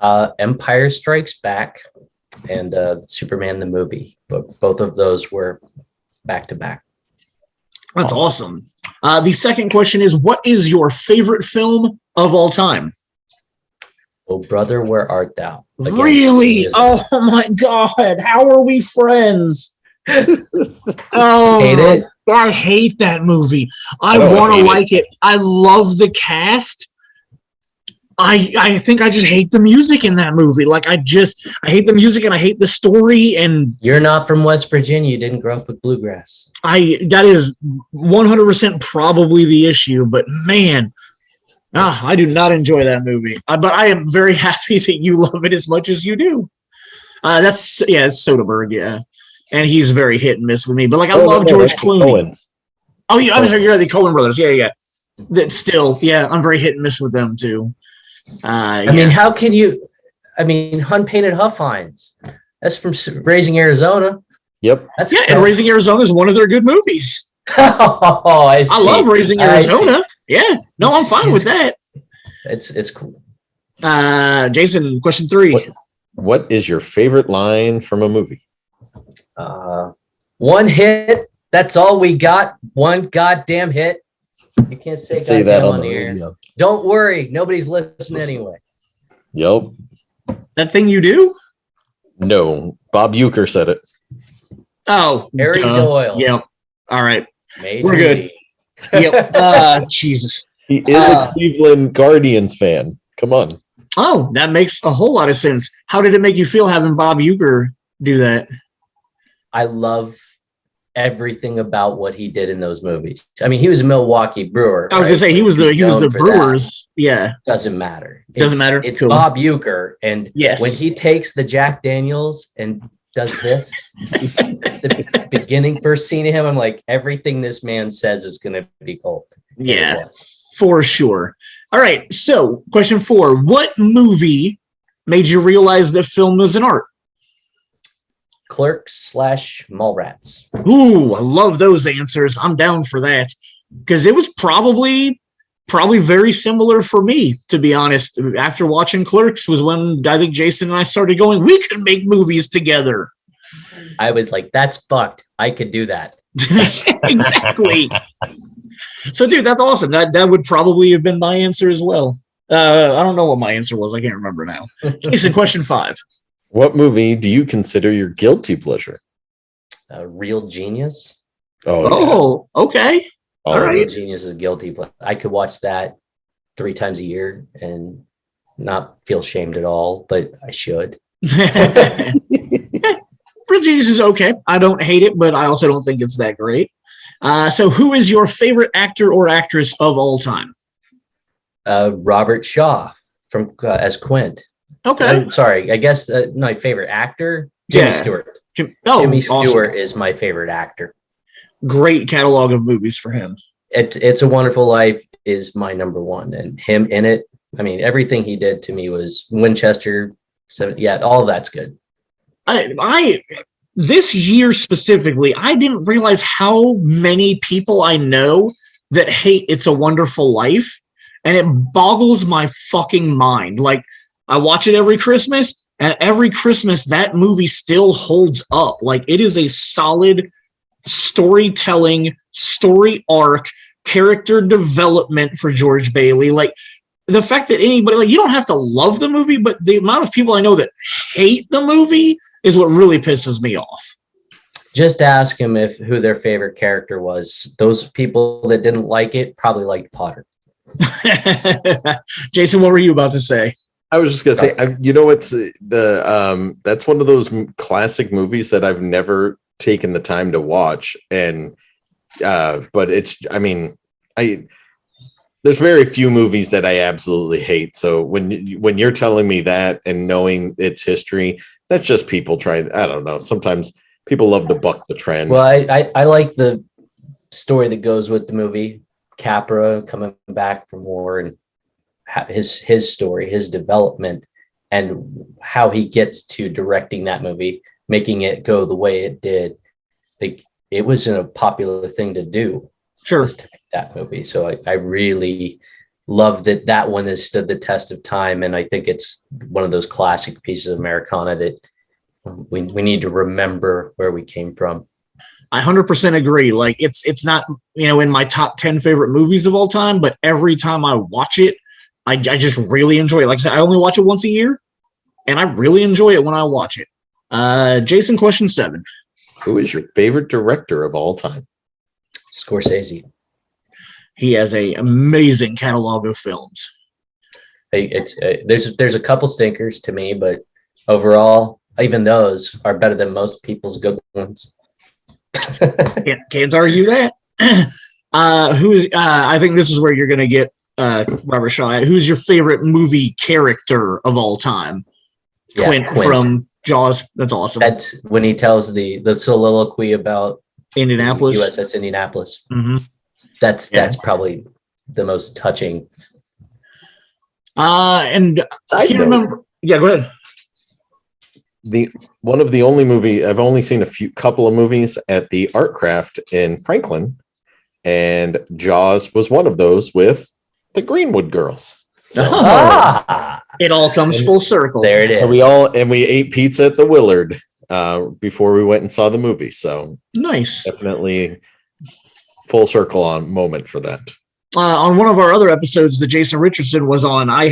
Empire Strikes Back and Superman the movie. But both of those were back to back. That's awesome. The second question is, what is your favorite film of all time? Oh, brother, where art thou? Again, really? Oh my God. How are we friends? Oh, hate it? I hate that movie. I want to like it. I love the cast. I think I just hate the music in that movie. Like I hate the music and I hate the story. And you're not from West Virginia. You didn't grow up with bluegrass. That is 100% probably the issue. But man, I do not enjoy that movie. But I am very happy that you love it as much as you do. It's Soderbergh, yeah. And he's very hit and miss with me. But like, I love George Clooney. Coens. Oh, yeah, I'm sorry, you're the Coen brothers. Yeah. That still, I'm very hit and miss with them too. I mean, how can you? I mean, Unpainted Huffines. That's from Raising Arizona. Yep. And Raising Arizona is one of their good movies. Oh, I see. I love Raising Arizona. Yeah. No, I'm fine with that. It's cool. Jason, question 3. What is your favorite line from a movie? One hit. That's all we got. One goddamn hit. You can't say that on the radio. Don't worry. Nobody's listening anyway. Yep. That thing you do? No. Bob Uecker said it. Oh. Harry Doyle. Yep. All right. We're good. Yep. Jesus. He is a Cleveland Guardians fan. Come on. Oh, that makes a whole lot of sense. How did it make you feel having Bob Uecker do that? I love everything about what he did in those movies. I mean, he was a Milwaukee Brewer. I was going to say he was the Brewers. That. Yeah. Doesn't matter. Doesn't matter. It's cool. Bob Uecker. And yes, when he takes the Jack Daniels and does this, the beginning first scene of him, I'm like, everything this man says is going to be gold. Yeah, for sure. All right. So question 4, what movie made you realize that film was an art? Clerks / Mallrats. Ooh, I love those answers. I'm down for that because it was probably very similar for me, to be honest. After watching Clerks was when I think Jason and I started going, we could make movies together. I was like, that's fucked. I could do that. Exactly. So, dude, that's awesome. That would probably have been my answer as well. I don't know what my answer was. I can't remember now. Jason, question 5. What movie do you consider your guilty pleasure? Real Genius. Oh, okay. All right. Real Genius is guilty pleasure. I could watch that 3 times a year and not feel shamed at all, but I should. Real Genius is okay. I don't hate it, but I also don't think it's that great. So who is your favorite actor or actress of all time? Robert Shaw from as Quint. Okay. I'm sorry. I guess my favorite actor, Jimmy Stewart. Jimmy Stewart is my favorite actor. Great catalog of movies for him. It's a Wonderful Life is my number 1, and him in it. I mean, everything he did to me was Winchester. So yeah, all of that's good. I this year specifically, I didn't realize how many people I know that hate It's a Wonderful Life, and it boggles my fucking mind. Like, I watch it every Christmas, and every Christmas that movie still holds up. Like, it is a solid storytelling, story arc, character development for George Bailey. Like, the fact that anybody, like, you don't have to love the movie, but the amount of people I know that hate the movie is what really pisses me off. Just ask him who their favorite character was. Those people that didn't like it probably liked Potter. Jason, what were you about to say? I was just gonna say, it's that's one of those classic movies that I've never taken the time to watch, and but there's very few movies that I absolutely hate. So when you're telling me that and knowing its history, that's just people trying. I don't know. Sometimes people love to buck the trend. Well, I like the story that goes with the movie. Capra coming back from war and his story, his development, and how he gets to directing that movie, making it go the way it did. Like, it wasn't a popular thing to do. Sure. To make that movie. So I really love that one has stood the test of time. And I think it's one of those classic pieces of Americana that we need to remember where we came from. I 100% agree. Like, it's not, in my top 10 favorite movies of all time, but every time I watch it, I just really enjoy it. Like I said, I only watch it once a year, and I really enjoy it when I watch it. Jason, question 7. Who is your favorite director of all time? Scorsese. He has an amazing catalog of films. There's a couple stinkers to me, but overall, even those are better than most people's good ones. Can't argue that. I think this is where you're going to get Robert Shaw at. Who's your favorite movie character of all time? Quint from Jaws. That's awesome. That's when he tells the soliloquy about Indianapolis, USS Indianapolis. Mm-hmm. That's probably the most touching. And I can't remember. Yeah, go ahead. One of the only movie I've only seen couple of movies at the Art Craft in Franklin, and Jaws was one of those with the Greenwood Girls. So, it all comes full circle. There it is. And we ate pizza at the Willard before we went and saw the movie. So nice. Definitely full circle on moment for that. On one of our other episodes that Jason Richardson was on, I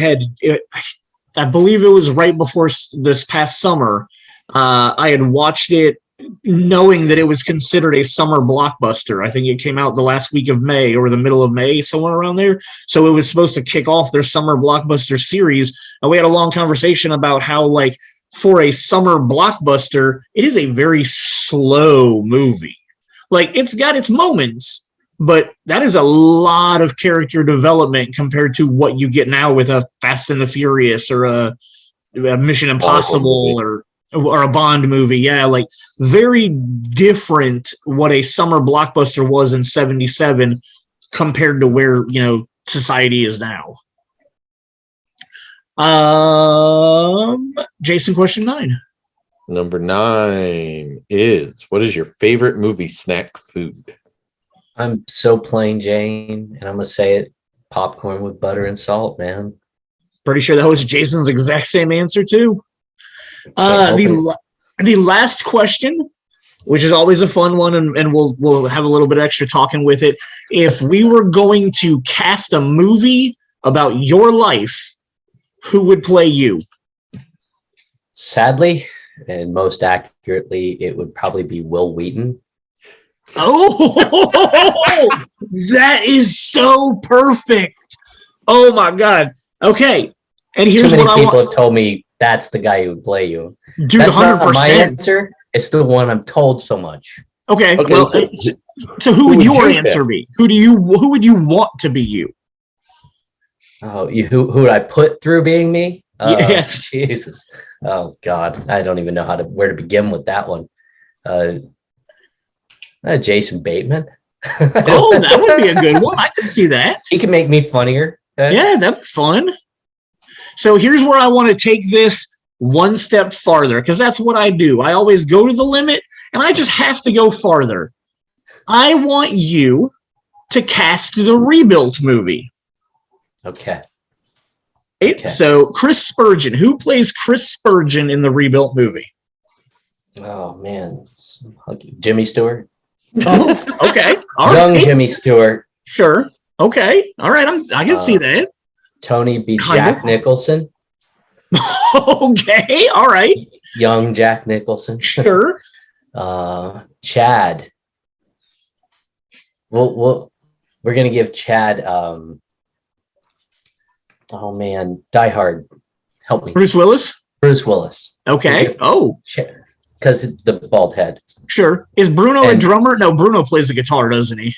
believe it was right before this past summer. I had watched it knowing that it was considered a summer blockbuster. I think it came out the last week of May or the middle of May, somewhere around there. So it was supposed to kick off their summer blockbuster series. And we had a long conversation about how, like, for a summer blockbuster, it is a very slow movie. Like, it's got its moments, but that is a lot of character development compared to what you get now with a Fast and the Furious or a Mission Impossible or a Bond movie. Yeah, like, very different what a summer blockbuster was in 1977 compared to where, society is now. Jason, question 9. Number 9 is, what is your favorite movie snack food? I'm so plain Jane, and I'm gonna say it: popcorn with butter and salt, man. Pretty sure that was Jason's exact same answer too. The last question, which is always a fun one, and we'll have a little bit extra talking with it. If we were going to cast a movie about your life, who would play you? Sadly, and most accurately, it would probably be Will Wheaton. Oh, that is so perfect. Oh my God. Okay. And here's what I want. People have told me that's the guy who would play you. Dude, that's 100%. Not my answer. It's the one I'm told so much. Okay. Well, so who would your answer be? Who would you want to be you? Oh, who would I put through being me? Yes. Jesus. Oh God. I don't even know where to begin with that one. Jason Bateman. Oh, that would be a good one. I could see that. He can make me funnier. Yeah, that'd be fun. So here's where I want to take this one step farther, because that's what I do. I always go to the limit, and I just have to go farther. I want you to cast the Rebuilt movie. Okay. So Chris Spurgeon. Who plays Chris Spurgeon in the Rebuilt movie? Oh, man. Jimmy Stewart. Oh, okay. All Young right. Jimmy Stewart. Sure. Okay. All right. I can see that. Tony be Kind Jack of. Nicholson. Okay, all right, Young Jack Nicholson. sure. Chad. We're gonna give Chad. Oh man, Die Hard. Help me. Bruce Willis. Bruce Willis. Okay. Oh, Because the bald head. sure. Is Bruno a drummer? No, Bruno plays the guitar, doesn't he?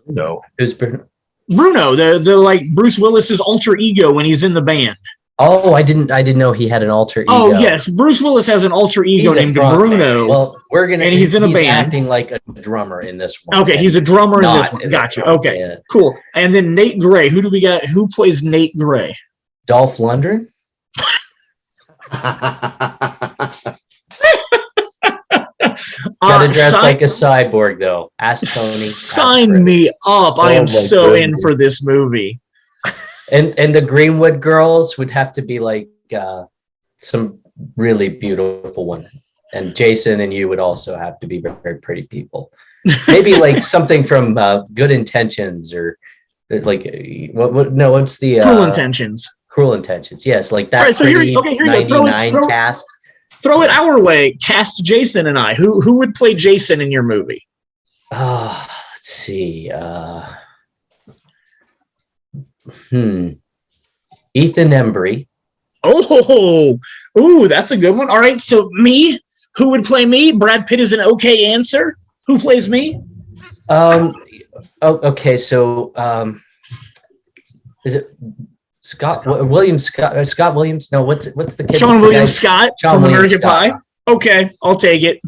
No. Who's Bruno? Bruno, the like Bruce Willis's alter ego when he's in the band. Oh, I didn't know he had an alter ego. Oh yes, Bruce Willis has an alter ego He's a named front man. Bruno. Well, and he's in a band. acting like a drummer in this one. Okay, he's a drummer in this Not one. in Gotcha. this one, Okay, yeah. cool. And then Nate Gray. Who do we got? Who plays Nate Gray? Dolph Lundgren. Gotta dress like a cyborg though. Ask Tony. Sign me up. I Oh am my so in goodness. for this movie. And the Greenwood girls would have to be like some really beautiful women. And Jason and you would also have to be very, very pretty people. Maybe like something from Good Intentions or like what's the Cruel Intentions. Cruel Intentions. Yes, like that. All right, so here pretty you go. 99 cast. Throw it our way. Cast Jason and I. Who would play Jason in your movie? Let's see. Ethan Embry. Oh, ooh, that's a good one. All right, so me. Who would play me? Brad Pitt is an okay answer. Who plays me? Okay, so is it Scott Williams? Scott Williams? No, what's the kid? Sean William Scott Sean from William American Scott. Pie. Okay, I'll take it.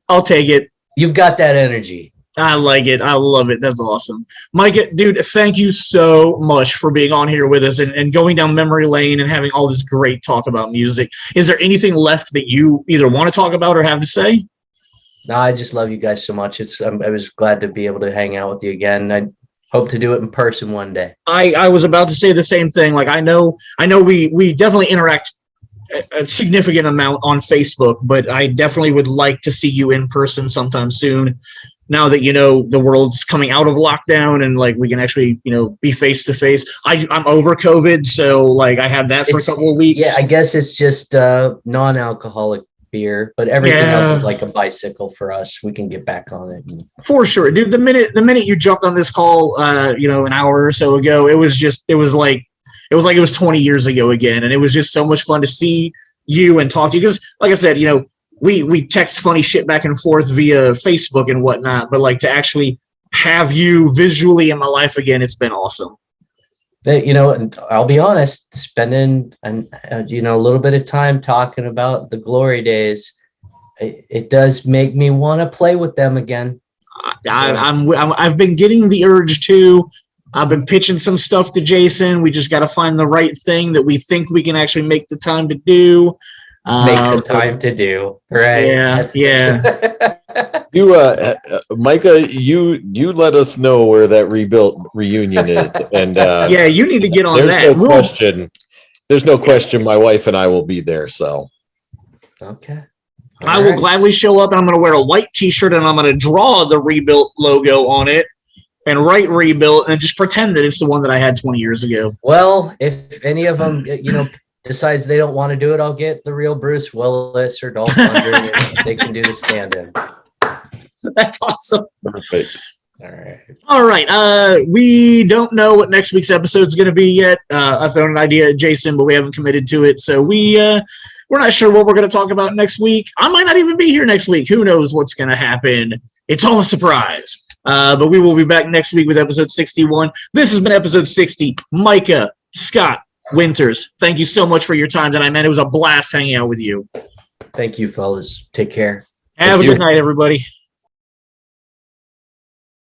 I'll take it. You've got that energy. I like it. I love it. That's awesome. Micah, dude, thank you so much for being on here with us and going down memory lane and having all this great talk about music. Is there anything left that you either want to talk about or have to say? No, I just love you guys so much. I was glad to be able to hang out with you again. I hope to do it in person one day. I was about to say the same thing. Like I know we definitely interact a significant amount on Facebook, but I definitely would like to see you in person sometime soon. Now that the world's coming out of lockdown and like we can actually be face to face. I'm over COVID, so like I have that for a couple of weeks. Yeah, I guess it's just non-alcoholic beer, but everything else is like a bicycle for us. We can get back on it. For sure, dude. The minute you jumped on this call, an hour or so ago, it was like it was 20 years ago again, and it was just so much fun to see you and talk to you because, like I said, we text funny shit back and forth via Facebook and whatnot, but like to actually have you visually in my life again, it's been awesome. And I'll be honest, spending a little bit of time talking about the glory days, it does make me want to play with them again. I've been getting the urge to. I've been pitching some stuff to Jason. We just got to find the right thing that we think we can actually make the time to do. Make the time to do, right? Yeah. You, Micah, you let us know where that rebuilt reunion is, and yeah, you need to get on there's that. no question. There's no question. My wife and I will be there. So, okay. I will gladly show up, and I'm going to wear a white T-shirt, and I'm going to draw the rebuilt logo on it, and write rebuilt, and just pretend that it's the one that I had 20 years ago. Well, if any of them, decides they don't want to do it, I'll get the real Bruce Willis or Dolph Lundgren, and they can do the stand-in. That's awesome. perfect. All right. We don't know what next week's episode is going to be yet. I've thrown an idea at Jason, but we haven't committed to it. So we're not sure what we're going to talk about next week. I might not even be here next week. Who knows what's going to happen? It's all a surprise. But we will be back next week with episode 61. This has been episode 60. Micah Scott Winters, thank you so much for your time tonight, man. It was a blast hanging out with you. Thank you, fellas. Take care. Have a good night, everybody.